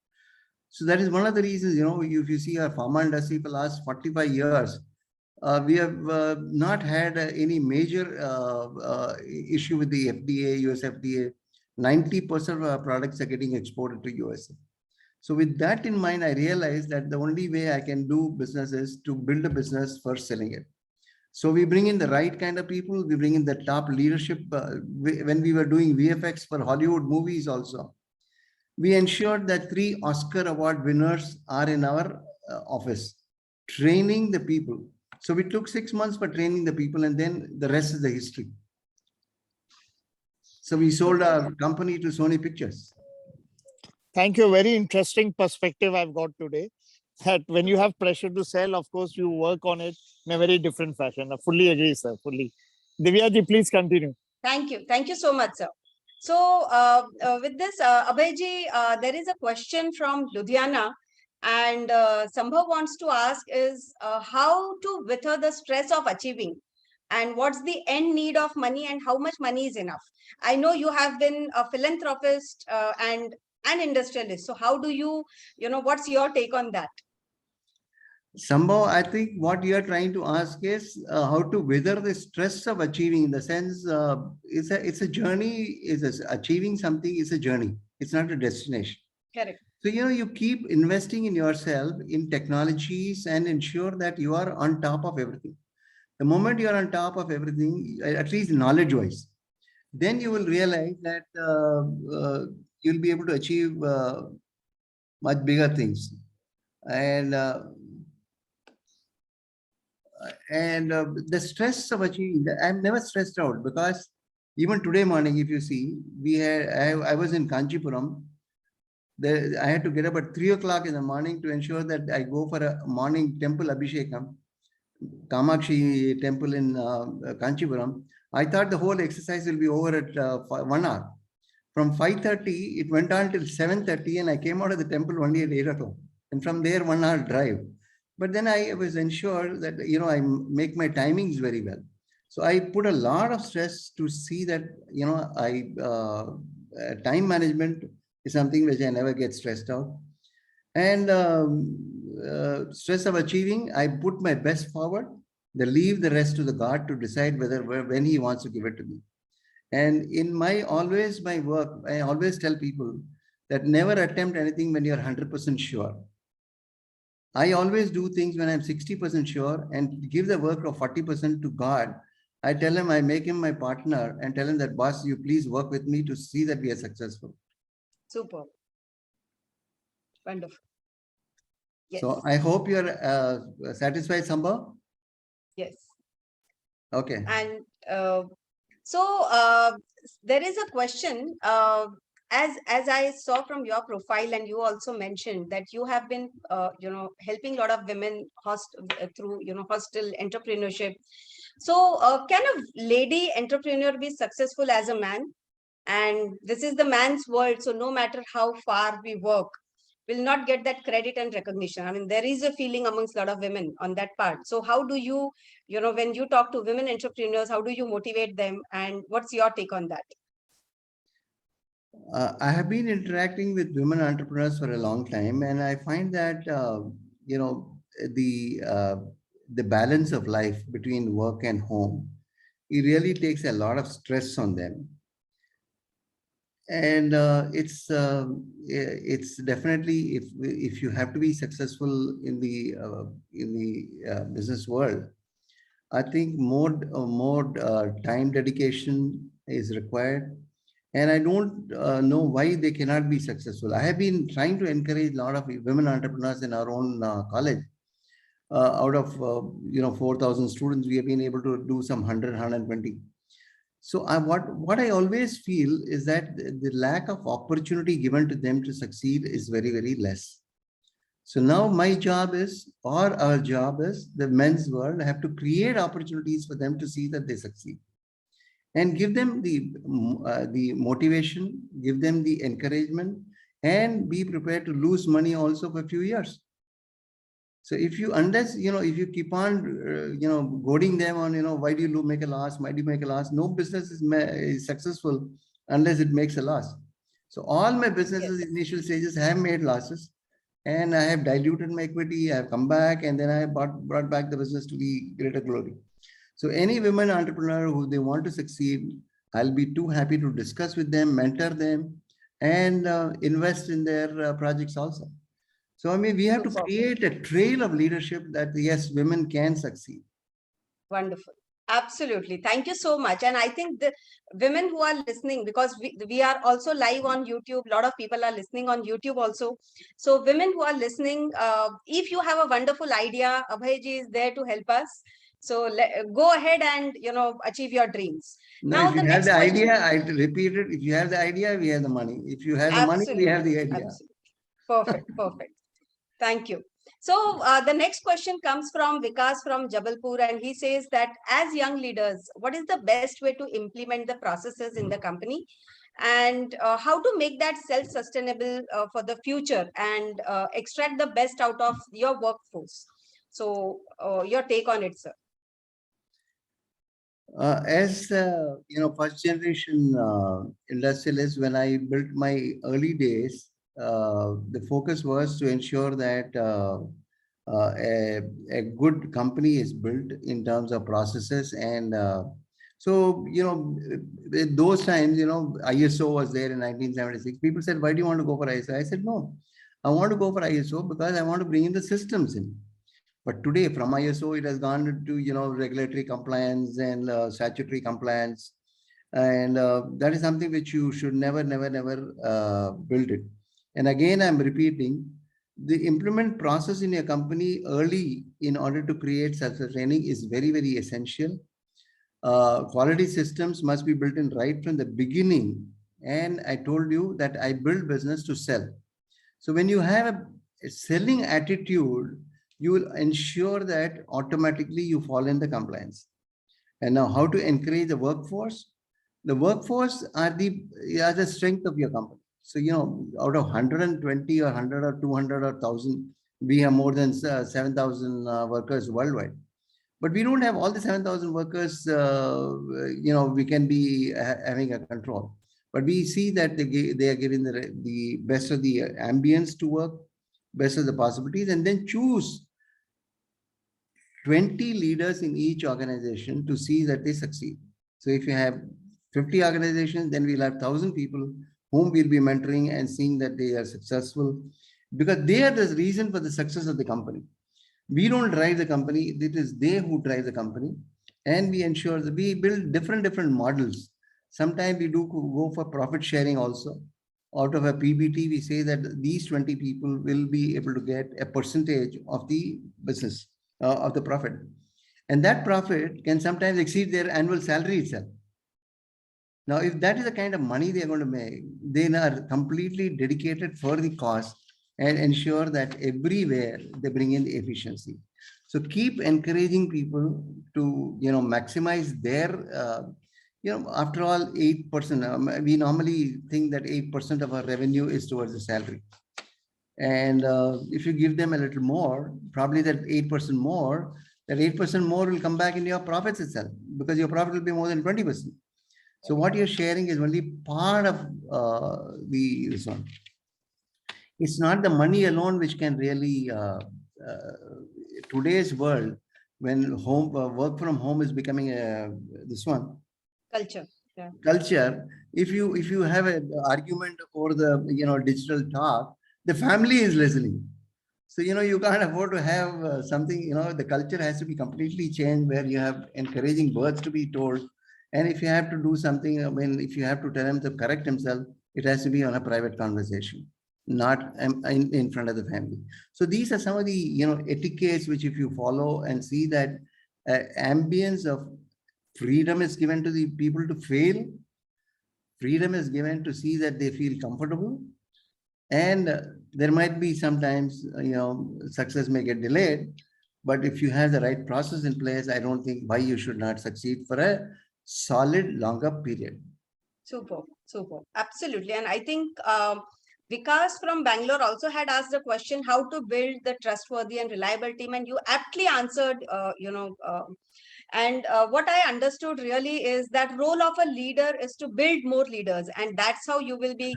H: So that is one of the reasons, if you see our pharma industry for the last 45 years, we have not had any major issue with the FDA, US FDA. 90% of our products are getting exported to USA. So with that in mind, I realized that the only way I can do business is to build a business for selling it. So we bring in the right kind of people. We bring in the top leadership. When we were doing VFX for Hollywood movies also, we ensured that 3 Oscar award winners are in our office, training the people. So we took 6 months for training the people, and then the rest is the history. So we sold our company to Sony Pictures.
J: Thank you. Very interesting perspective I've got today. That when you have pressure to sell, of course, you work on it in a very different fashion. I fully agree, sir. Fully. Divya ji, please continue.
F: Thank you. Thank you so much, sir. So with this, Abhay ji, there is a question from Ludhiana. And Sambhav wants to ask is how to wither the stress of achieving, and what's the end need of money and how much money is enough. I know you have been a philanthropist and and industrialist. So how do you, what's your take on that?
H: Somehow, I think what you are trying to ask is how to weather the stress of achieving. In the sense, it's a journey. Achieving something is a journey. It's not a destination.
F: Correct.
H: So you keep investing in yourself, in technologies, and ensure that you are on top of everything. The moment you are on top of everything, at least knowledge-wise, then you will realize that you'll be able to achieve much bigger things. And the stress of achieving, I'm never stressed out, because even today morning, if you see, I was in Kanchipuram. I had to get up at 3 o'clock in the morning to ensure that I go for a morning temple abhishekam, Kamakshi temple in Kanchipuram. I thought the whole exercise will be over at 1 hour. From 5:30, it went on till 7:30, and I came out of the temple only at 8 o'clock. And from there, 1 hour drive. But then I was ensured that, I make my timings very well. So I put a lot of stress to see that, time management is something which I never get stressed out. And stress of achieving, I put my best forward, then leave the rest to the God to decide when he wants to give it to me. And in my work, I always tell people that never attempt anything when you're 100% sure. I always do things when I'm 60% sure, and give the work of 40% to God. I tell him, I make him my partner and tell him that, boss, you please work with me to see that we are successful.
F: Super. Wonderful. Yes.
H: So I hope you are satisfied, Samba?
F: Yes.
H: Okay.
F: And there is a question, as I saw from your profile, and you also mentioned that you have been, helping a lot of women through, hostel entrepreneurship. So can a lady entrepreneur be successful as a man? And this is the man's world. So no matter how far we work, will not get that credit and recognition. I mean, there is a feeling amongst a lot of women on that part. So how do you, when you talk to women entrepreneurs, how do you motivate them? And what's your take on that?
H: I have been interacting with women entrepreneurs for a long time, and I find that, the balance of life between work and home, it really takes a lot of stress on them. And it's definitely, if you have to be successful in the business world, I think more time dedication is required. And I don't know why they cannot be successful. I have been trying to encourage a lot of women entrepreneurs in our own college. Out of 4,000 students, we have been able to do some 100, 120. So what I always feel is that the lack of opportunity given to them to succeed is very, very less. So now my job is, or our job is, the men's world have to create opportunities for them to see that they succeed, and give them the motivation, give them the encouragement, and be prepared to lose money also for a few years. So if you, if you keep on, goading them on, why do you make a loss? Why do you make a loss? No business is successful unless it makes a loss. So all my businesses, yes, initial stages have made losses, and I have diluted my equity. I have come back, and then I have brought back the business to the greater glory. So any women entrepreneur who they want to succeed, I'll be too happy to discuss with them, mentor them, and invest in their projects also. So, I mean, we have to create a trail of leadership that, yes, women can succeed.
F: Wonderful. Absolutely. Thank you so much. And I think the women who are listening, because we are also live on YouTube, a lot of people are listening on YouTube also. So women who are listening, if you have a wonderful idea, Abhayji is there to help us. So go ahead and, achieve your dreams.
H: Now, if you have the idea, I repeat it. If you have the idea, we have the money. If you have the money, we have the idea.
F: Absolutely. Perfect. Perfect. Thank you. So the next question comes from Vikas from Jabalpur, and he says that as young leaders, what is the best way to implement the processes in the company, and how to make that self-sustainable for the future, and extract the best out of your workforce? So your take on it, sir.
H: As first generation industrialist, when I built my early days, the focus was to ensure that a good company is built in terms of processes. And so, at those times, ISO was there in 1976. People said, why do you want to go for ISO? I said, no, I want to go for ISO because I want to bring in the systems in. But today from ISO, it has gone to, regulatory compliance and statutory compliance. And that is something which you should never build it. And again, I'm repeating, the implement process in your company early in order to create such a training is very, very essential. Quality systems must be built in right from the beginning. And I told you that I build business to sell. So when you have a selling attitude, you will ensure that automatically you fall in the compliance. And now how to encourage the workforce? The workforce are the strength of your company. So, out of 120 or 100 or 200 or 1,000, we have more than 7,000 workers worldwide. But we don't have all the 7,000 workers, we can be having a control. But we see that they are given the best of the ambience to work, best of the possibilities, and then choose 20 leaders in each organization to see that they succeed. So if you have 50 organizations, then we'll have 1,000 people whom we'll be mentoring and seeing that they are successful, because they are the reason for the success of the company. We don't drive the company, it is they who drive the company. And we ensure that we build different models. Sometimes we do go for profit sharing also. Out of a PBT, we say that these 20 people will be able to get a percentage of the business, of the profit. And that profit can sometimes exceed their annual salary itself. Now, if that is the kind of money they are going to make, they are completely dedicated for the cause and ensure that everywhere they bring in the efficiency. So keep encouraging people to, maximize their, after all, 8%, we normally think that 8% of our revenue is towards the salary. And if you give them a little more, probably that 8% more, that 8% more will come back in your profits itself, because your profit will be more than 20%. So what you're sharing is only part of this one. It's not the money alone which can really, today's world, when work from home is becoming this one.
F: Culture. Yeah.
H: Culture. If you have an argument over the digital talk, the family is listening. So you can't afford to have something. The culture has to be completely changed, where you have encouraging words to be told. And if you have to do something, if you have to tell him to correct himself, it has to be on a private conversation, not in front of the family. So these are some of the etiquettes which, if you follow and see that ambience of freedom is given to the people to fail, freedom is given to see that they feel comfortable, and there might be sometimes success may get delayed, but if you have the right process in place, I don't think why you should not succeed for a solid longer period.
F: Super, absolutely. And I think Vikas from Bangalore also had asked the question how to build the trustworthy and reliable team, and you aptly answered what I understood really is that role of a leader is to build more leaders, and that's how you will be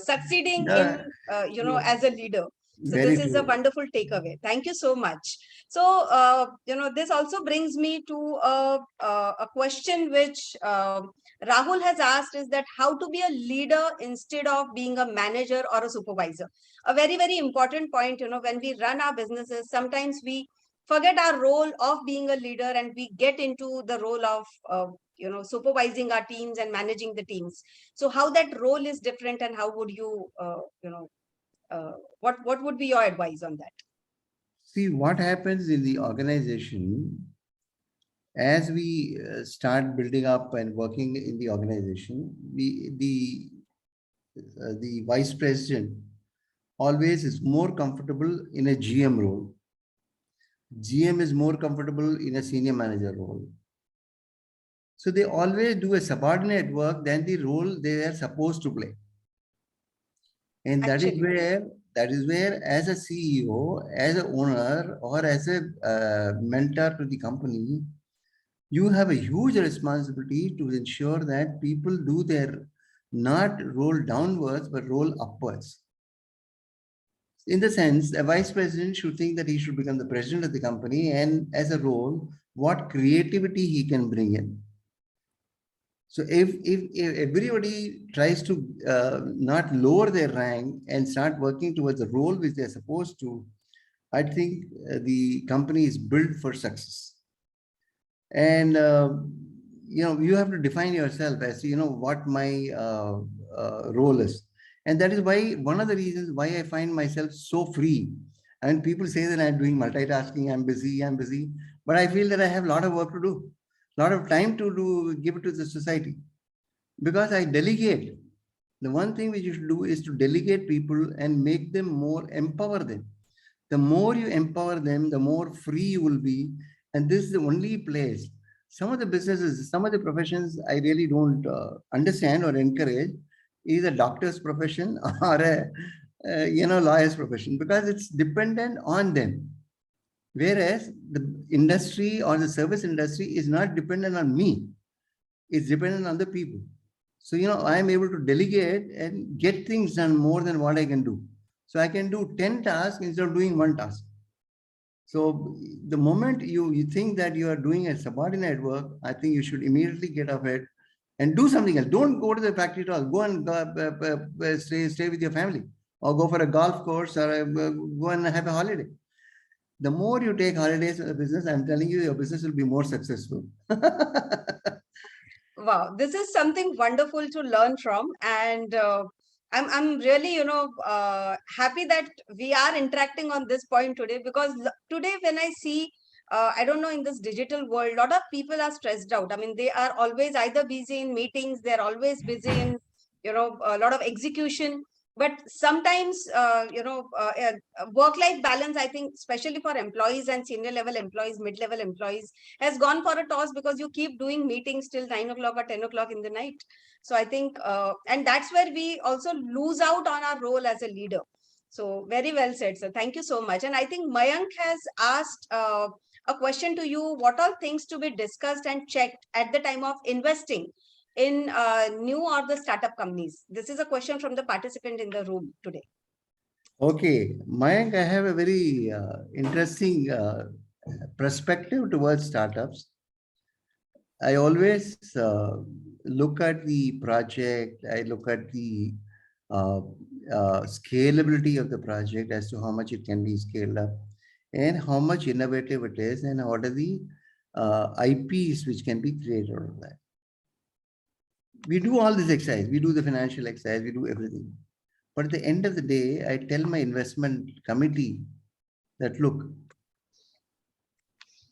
F: succeeding in as a leader. So
H: Very
F: this is
H: true.
F: a wonderful takeaway. Thank you so much. So, this also brings me to a question which Rahul has asked, is that how to be a leader instead of being a manager or a supervisor. A very, very important point, when we run our businesses, sometimes we forget our role of being a leader and we get into the role of, supervising our teams and managing the teams. So how that role is different, and how would you, what would be your advice on that?
H: See, what happens in the organization as we start building up and working in the organization, the vice president always is more comfortable in a GM role. GM is more comfortable in a senior manager role. So they always do a subordinate work than the role they are supposed to play. And that is where as a CEO, as an owner, or as a mentor to the company, you have a huge responsibility to ensure that people do their not roll downwards, but roll upwards. In the sense, a vice president should think that he should become the president of the company, and as a role, what creativity he can bring in. So if everybody tries to not lower their rank and start working towards the role which they're supposed to, I think the company is built for success. And you have to define yourself as what my role is. And that is why one of the reasons why I find myself so free. And people say that I'm doing multitasking, I'm busy, but I feel that I have a lot of work to do, a lot of time to give it to the society, because I delegate. The one thing which you should do is to delegate people and make them more, empower them. The more you empower them, the more free you will be. And this is the only place. Some of the businesses, some of the professions I really don't understand or encourage, is a doctor's profession or a lawyer's profession, because it's dependent on them. Whereas the industry or the service industry is not dependent on me. It's dependent on the people. So, I am able to delegate and get things done more than what I can do. So I can do 10 tasks instead of doing one task. So the moment you think that you are doing a subordinate work, I think you should immediately get off it and do something else. Don't go to the factory at all. Go and stay with your family, or go for a golf course, or go and have a holiday. The more you take holidays in the business, I'm telling you, your business will be more successful.
F: Wow, this is something wonderful to learn from, and I'm really happy that we are interacting on this point today, because today when I see I don't know, in this digital world, a lot of people are stressed out. I mean, they are always either busy in meetings, they're always busy in a lot of execution. But sometimes work-life balance, I think, especially for employees and senior level employees, mid-level employees, has gone for a toss, because you keep doing meetings till 9 o'clock or 10 o'clock in the night. So I think, and that's where we also lose out on our role as a leader. So very well said, sir. Thank you so much. And I think Mayank has asked a question to you: what are things to be discussed and checked at the time of investing in new or the startup companies? This is a question from the participant in the room today.
H: Okay, Mayank, I have a very interesting perspective towards startups. I always look at the project, I look at the scalability of the project as to how much it can be scaled up, and how much innovative it is, and what are the IPs which can be created out of that. We do all this exercise, we do the financial exercise, we do everything. But at the end of the day, I tell my investment committee that, look,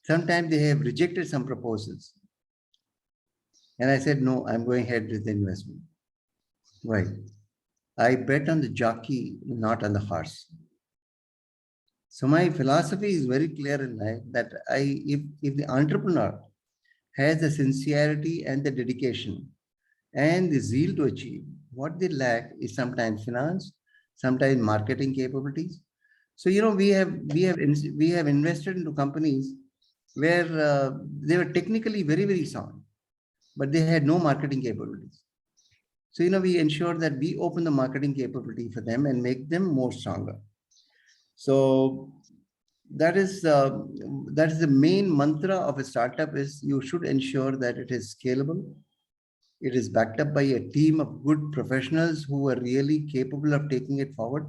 H: sometimes they have rejected some proposals. And I said, no, I'm going ahead with the investment. Why? I bet on the jockey, not on the horse. So my philosophy is very clear in life, that if the entrepreneur has the sincerity and the dedication and the zeal to achieve, what they lack is sometimes finance, sometimes marketing capabilities. So we have invested into companies where they were technically very, very sound, but they had no marketing capabilities. So we ensure that we open the marketing capability for them and make them more stronger. So that is the main mantra of a startup: is you should ensure that it is scalable. It is backed up by a team of good professionals who are really capable of taking it forward.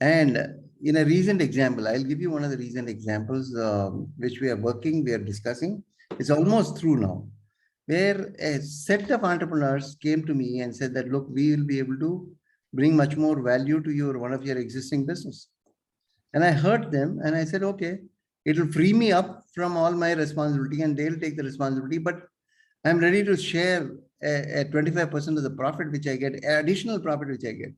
H: And in a recent example, I'll give you one of the recent examples which we are discussing. It's almost through now, where a set of entrepreneurs came to me and said that, look, we will be able to bring much more value to one of your existing business. And I heard them and I said, okay, it will free me up from all my responsibility and they'll take the responsibility, but I'm ready to share a 25% of the profit which I get, additional profit which I get.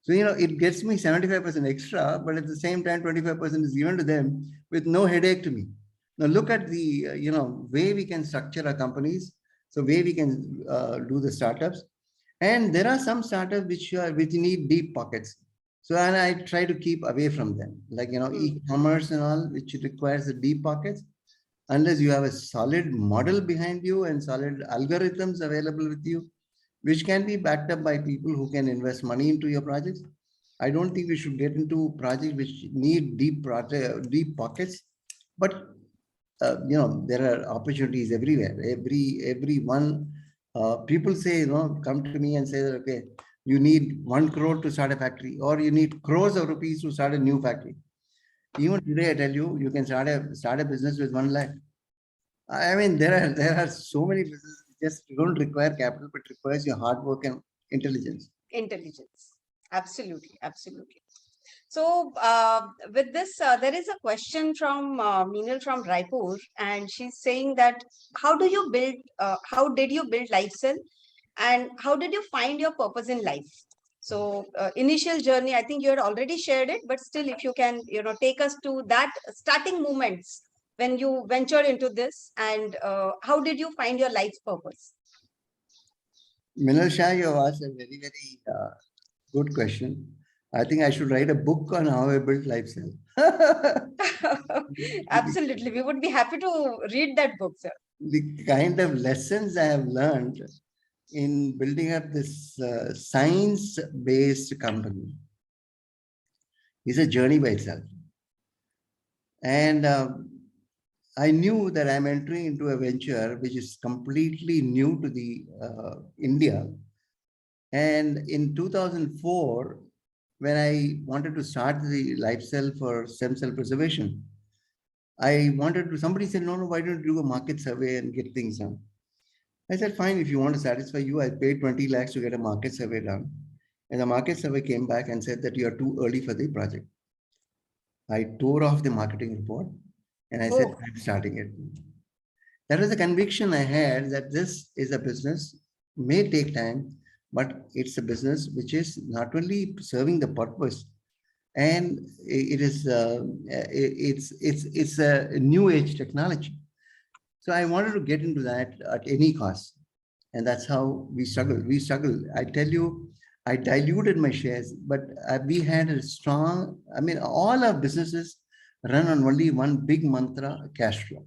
H: So, it gets me 75% extra, but at the same time, 25% is given to them with no headache to me. Now look at the, way we can structure our companies. So way we can do the startups. And there are some startups which need deep pockets. So, and I try to keep away from them, like, e-commerce and all, which requires the deep pockets. Unless you have a solid model behind you and solid algorithms available with you, which can be backed up by people who can invest money into your projects. I don't think we should get into projects which need deep pockets, but there are opportunities everywhere. Everyone, people say, come to me and say, okay, you need 1 crore to start a factory, or you need crores of rupees to start a new factory. Even today, I tell you, you can start a business with 1 lakh. I mean, there are so many businesses just don't require capital, but requires your hard work and intelligence.
F: Intelligence. Absolutely. Absolutely. So with this, there is a question from Meenal from Raipur, and she's saying that how did you build LifeCell, and how did you find your purpose in life? So initial journey, I think you had already shared it, but still, if you can, take us to that starting moments when you ventured into this, and how did you find your life's purpose?
H: Minal Shah, you have asked a very, very good question. I think I should write a book on how I built LifeCell.
F: Absolutely. We would be happy to read that book, sir.
H: The kind of lessons I have learned in building up this science-based company is a journey by itself. And I knew that I'm entering into a venture which is completely new to the India. And in 2004, when I wanted to start the LifeCell for stem cell preservation, somebody said, no, why don't you do a market survey and get things done? I said, fine, if you want to satisfy you, I paid 20 lakhs to get a market survey done. And the market survey came back and said that you are too early for the project. I tore off the marketing report and I said, I'm starting it. That was a conviction I had that this is a business, may take time, but it's a business which is not only serving the purpose, and it is it's a new age technology. So I wanted to get into that at any cost, and that's how we struggled. I tell you, I diluted my shares, but we had a strong. I mean, all our businesses run on only one big mantra: cash flow.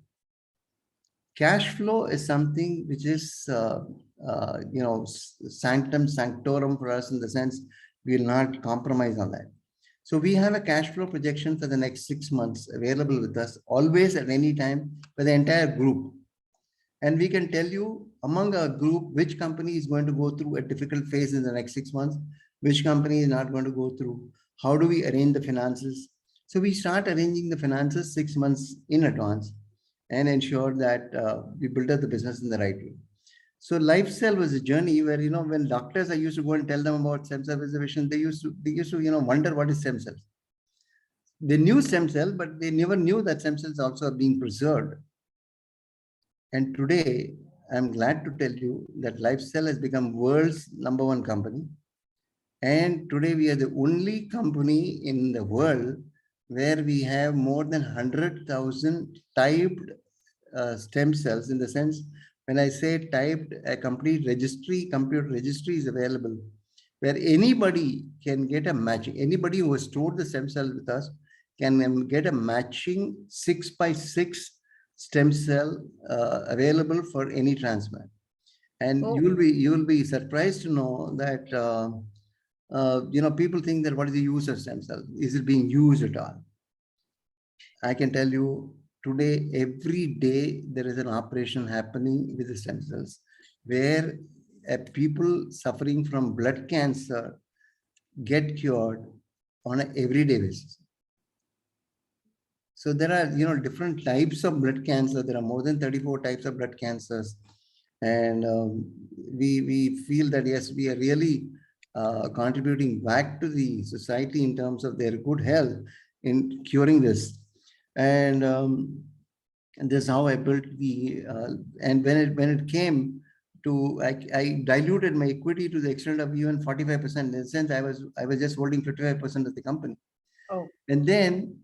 H: Cash flow is something which is, sanctum sanctorum for us, in the sense we will not compromise on that. So we have a cash flow projection for the next 6 months available with us, always at any time, for the entire group. And we can tell you among our group which company is going to go through a difficult phase in the next 6 months, which company is not going to go through. How do we arrange the finances? So we start arranging the finances 6 months in advance and ensure that we build up the business in the right way. So LifeCell was a journey where, when doctors, I used to go and tell them about stem cell preservation, they used to, wonder what is stem cells. They knew stem cell, but they never knew that stem cells also are being preserved. And today, I'm glad to tell you that LifeCell has become world's #1 company. And today we are the only company in the world where we have more than 100,000 typed stem cells, in the sense, when I say typed, a complete registry, computer registry is available, where anybody can get a matching. Anybody who has stored the stem cell with us can get a matching 6x6 stem cell available for any transplant. And you will be surprised to know that people think that what is the use of stem cell? Is it being used at all? I can tell you, today, every day, there is an operation happening with the stem cells, where people suffering from blood cancer get cured on an everyday basis. So there are, different types of blood cancer. There are more than 34 types of blood cancers. And we feel that, yes, we are really contributing back to the society in terms of their good health in curing this. And this is how I built the, and when it came to, I diluted my equity to the extent of even 45%. In the sense, I was just holding 55% of the company. And then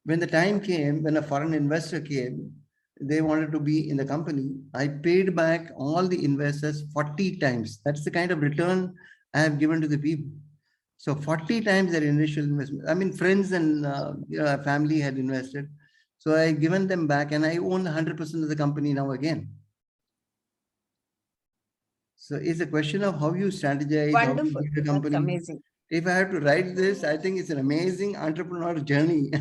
H: when the time came, when a foreign investor came, they wanted to be in the company, I paid back all the investors 40 times. That's the kind of return I have given to the people. So 40 times their initial investment. I mean, friends and family had invested. So I given them back, and I own 100% of the company now again. So it's a question of how you strategize, how you
F: Wonderful.
H: build a
F: That's
H: company.
F: amazing.
H: If I have to write this, I think it's an amazing entrepreneur journey,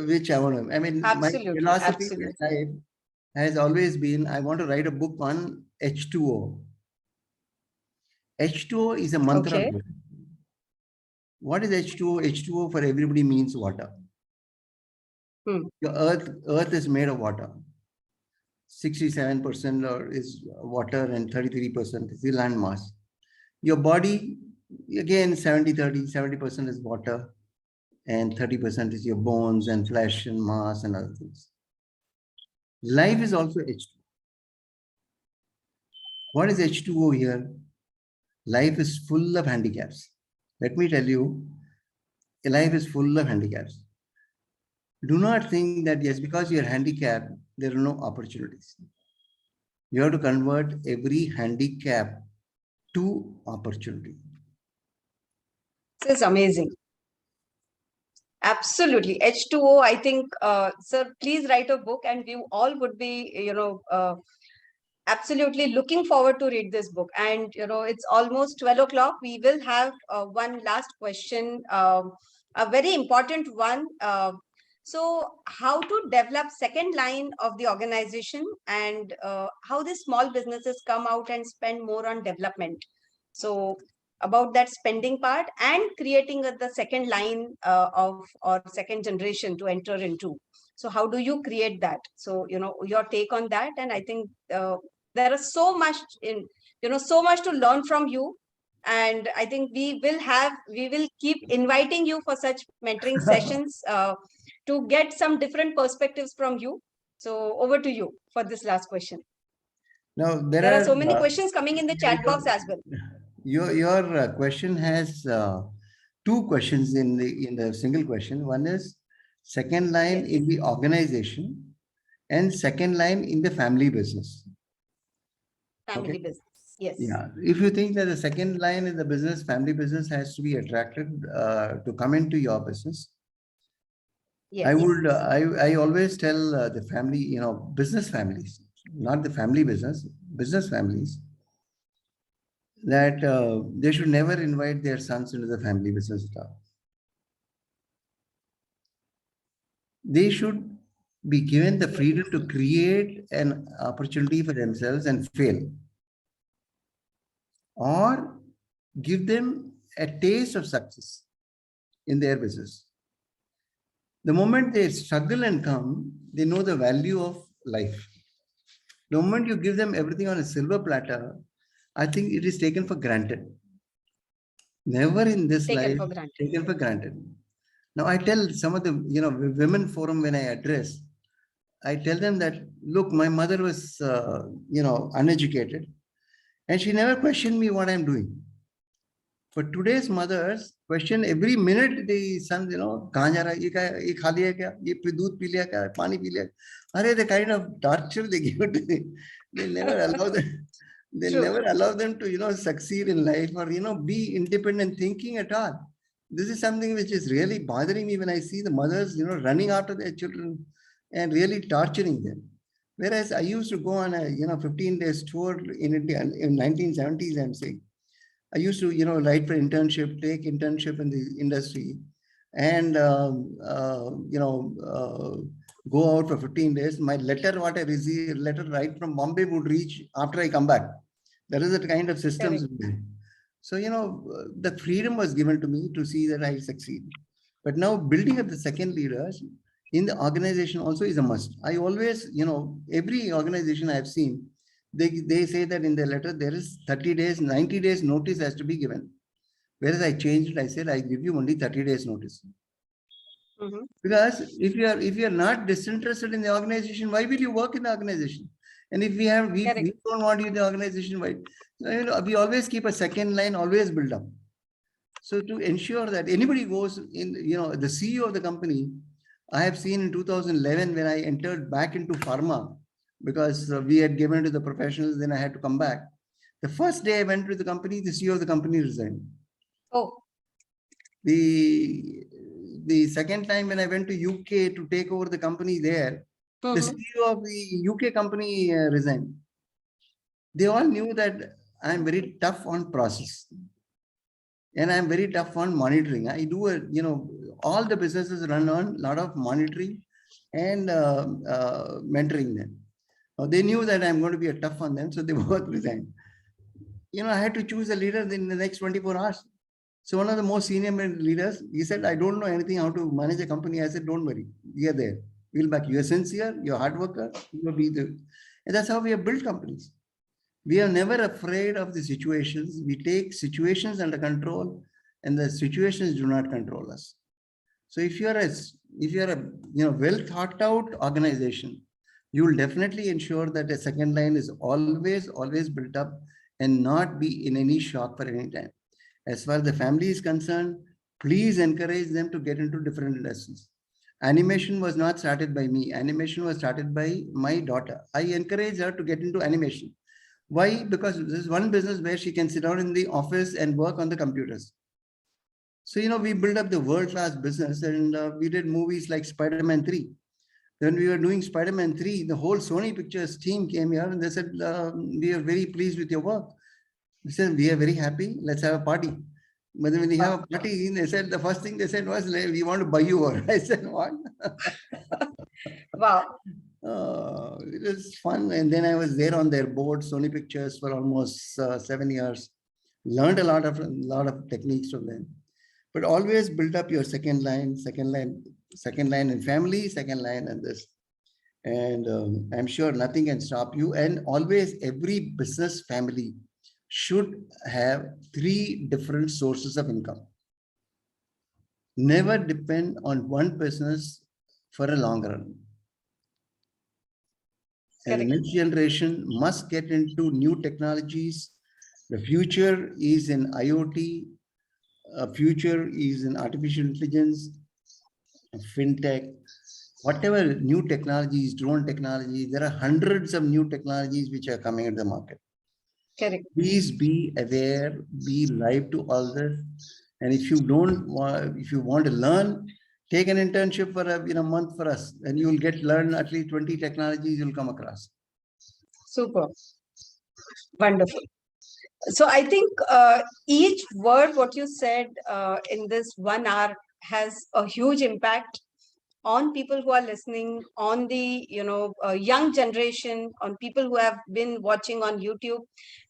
H: which I want to. I mean,
F: Absolutely,
H: my philosophy
F: absolutely.
H: in life has always been, I want to write a book on H2O. H2O is a mantra.
F: Okay.
H: What is H2O? H2O for everybody means water. Your earth is made of water. 67% is water and 33% is the land mass. Your body, again, 70-30, 70% is water and 30% is your bones and flesh and mass and other things. Life is also H2O. What is H2O here? Life is full of handicaps. Let me tell you, life is full of handicaps. Do not think that yes, because you're handicapped, there are no opportunities. You have to convert every handicap to opportunity.
F: This is amazing. Absolutely. H2O, I think, sir, please write a book and we all would be, absolutely looking forward to read this book. And, it's almost 12 o'clock. We will have one last question, a very important one. So how to develop second line of the organization and how the small businesses come out and spend more on development. So about that spending part and creating the second line or second generation to enter into. So how do you create that? So, your take on that. And I think there is so much so much to learn from you. And I think we will keep inviting you for such mentoring sessions to get some different perspectives from you. So over to you for this last question.
H: Now,
F: there are so many questions coming in the chat box as well.
H: Your question has two questions in the single question. One is second line in the organization and second line in the family business.
F: Family business. Yes.
H: Yeah. If you think that the second line in the business, family business has to be attracted to come into your business, yes. I always tell the family, business families, not the family business, business families, that they should never invite their sons into the family business at all. They should be given the freedom to create an opportunity for themselves and fail, or give them a taste of success in their business. The moment they struggle and come, they know the value of life. The moment you give them everything on a silver platter, I think it is taken for granted. Never in this life taken for granted. Now I tell some of the women forum when I address, I tell them that, look, my mother was uneducated and she never questioned me what I'm doing. For today's mothers, question every minute the sons, kahan ja raha hai, ye kha liya kya, ye doodh pi liya kya, pani pi liya. Are the kind of torture they give to them. They never allow them. They never allow them to, succeed in life or, be independent thinking at all. This is something which is really bothering me when I see the mothers, running after their children and really torturing them. Whereas I used to go on a, 15 days tour in India in 1970s, I'm saying. I used to, write for internship, take internship in the industry and, go out for 15 days. My letter, what I receive, letter right from Bombay would reach after I come back. That is the kind of systems. So, the freedom was given to me to see that I succeed. But now building up the second leaders in the organization also is a must. I always, every organization I have seen, they say that in the letter, there is 30 days, 90 days notice has to be given. Whereas I changed it, I said, I give you only 30 days notice. Because if you are not disinterested in the organization, why will you work in the organization? And if we don't want you in the organization, why? We always keep a second line, always build up. So to ensure that anybody goes in, the CEO of the company, I have seen in 2011 when I entered back into pharma, because we had given to the professionals, then I had to come back. The first day I went to the company, the CEO of the company resigned.
F: Oh.
H: The second time when I went to UK to take over the company there, the CEO of the UK company resigned. They all knew that I'm very tough on process. And I'm very tough on monitoring. I do, all the businesses run on a lot of monitoring and mentoring them. They knew that I'm going to be a tough on them, so they both resigned. I had to choose a leader in the next 24 hours. So one of the most senior leaders, he said, I don't know anything how to manage a company. I said, don't worry, we are there. We'll back you. You're sincere, you're a hard worker, you'll be there. And that's how we have built companies. We are never afraid of the situations. We take situations under control, and the situations do not control us. So if you're a well thought out organization, you will definitely ensure that a second line is always built up and not be in any shock for any time. As far as the family is concerned, please encourage them to get into different lessons. Animation was not started by me. Animation was started by my daughter. I encourage her to get into animation. Why? Because this is one business where she can sit down in the office and work on the computers. So, we built up the world-class business, and we did movies like Spider-Man 3. When we were doing Spider-Man 3, the whole Sony Pictures team came here and they said, we are very pleased with your work. We said, we are very happy. Let's have a party. But when we have a party, they said, the first thing they said was, we want to buy you one. I said, what?
F: Wow.
H: It was fun. And then I was there on their board, Sony Pictures, for almost 7 years. Learned a lot of techniques from them. But always build up your second line in family, second line and this. And I'm sure nothing can stop you. And always every business family should have 3 different sources of income. Never depend on one business for a long run. And the next generation must get into new technologies. The future is in IoT. Future is in artificial intelligence, fintech, whatever new technologies, drone technologies. There are hundreds of new technologies which are coming at the market.
F: Correct.
H: Please be aware, be live to all this. And if you want to learn, take an internship for a month for us, and you will learn at least 20 technologies you'll come across.
F: Super. Wonderful. So I think each word what you said in this 1 hour has a huge impact on people who are listening, on the young generation, on people who have been watching on YouTube,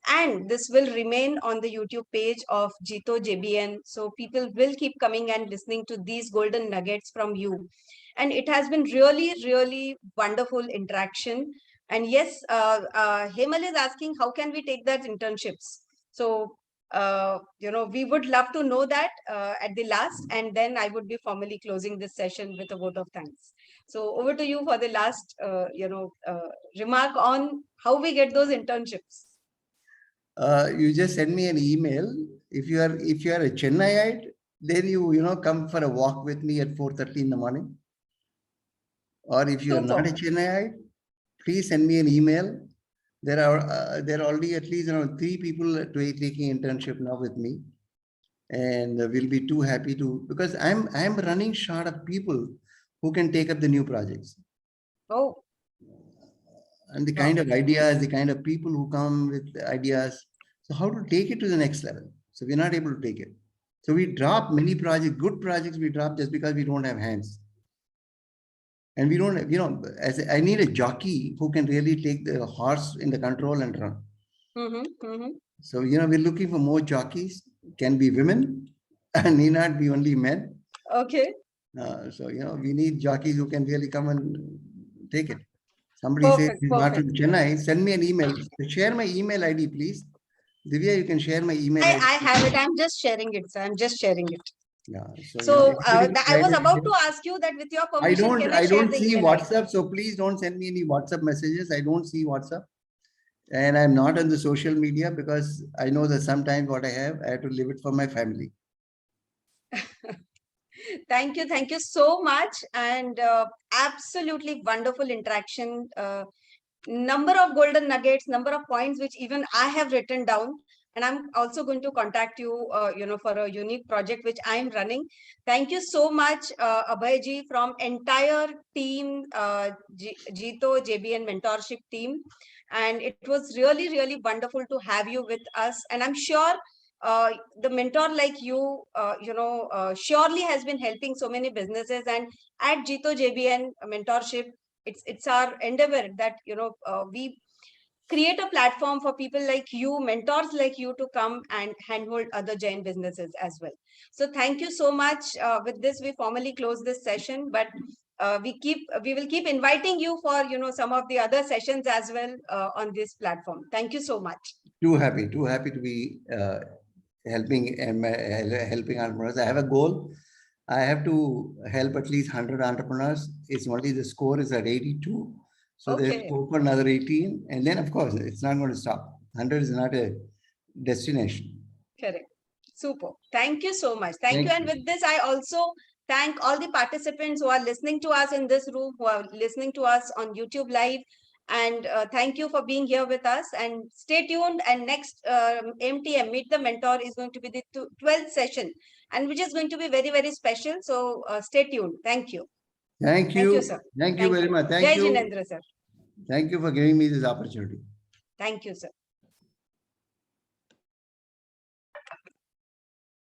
F: and this will remain on the YouTube page of JITO JBN. So people will keep coming and listening to these golden nuggets from you, and it has been really wonderful interaction. And yes, Hemal is asking how can we take that internships. So we would love to know that at the last, and then I would be formally closing this session with a vote of thanks. So over to you for the last, remark on how we get those internships.
H: You just send me an email. If you are a Chennaiite, then you come for a walk with me at 4:30 in the morning. Or if you are not a Chennaiite, please send me an email. There are already at least around 3 people taking internship now with me, and we'll be too happy to, because I'm running short of people who can take up the new projects.
F: Oh.
H: And the kind of ideas, the kind of people who come with ideas. So how to take it to the next level? So we're not able to take it. So we drop many projects, good projects we drop just because we don't have hands. And we don't, I need a jockey who can really take the horse in the control and run. So, we're looking for more jockeys, can be women and need not be only men.
F: Okay.
H: So, we need jockeys who can really come and take it. Somebody says he's not from Chennai, send me an email. Share my email ID, please. Divya, you can share my email ID.
F: I have it. I'm just sharing it, sir. I'm just sharing it.
H: Yeah.
F: So I was about to ask you that with your permission,
H: I don't see WhatsApp, so please don't send me any WhatsApp messages. I don't see WhatsApp. And I'm not on the social media because I know that sometimes what I have to leave it for my family.
F: Thank you so much. And absolutely wonderful interaction. Number of golden nuggets, number of points which even I have written down. And I'm also going to contact you, for a unique project which I'm running. Thank you so much, Abhay-ji, from entire team, JITO, JBN mentorship team. And it was really, really wonderful to have you with us. And I'm sure the mentor like you, surely has been helping so many businesses. And at JITO, JBN mentorship, it's our endeavor that, we create a platform for people like you, mentors like you, to come and handhold other Jain businesses as well. So thank you so much. With this, we formally close this session, but we will keep inviting you for some of the other sessions as well on this platform. Thank you so much.
H: Too happy to be helping entrepreneurs. I have a goal. I have to help at least 100 entrepreneurs. It's only the score is at 82. So
F: Okay.
H: there's scope for another 18. And then, of course, it's not going to stop. 100 is not a destination.
F: Correct. Super. Thank you so much. Thank you. And with this, I also thank all the participants who are listening to us in this room, who are listening to us on YouTube Live. And thank you for being here with us. And stay tuned. And next MTM, Meet the Mentor, is going to be the 12th session, and which is going to be very, very special. So stay tuned. Thank you.
H: Thank you.
F: Thank you, sir.
H: Thank you very much. Thank
F: Jai
H: you.
F: Jinendra, sir.
H: Thank you for giving me this opportunity.
F: Thank you, sir.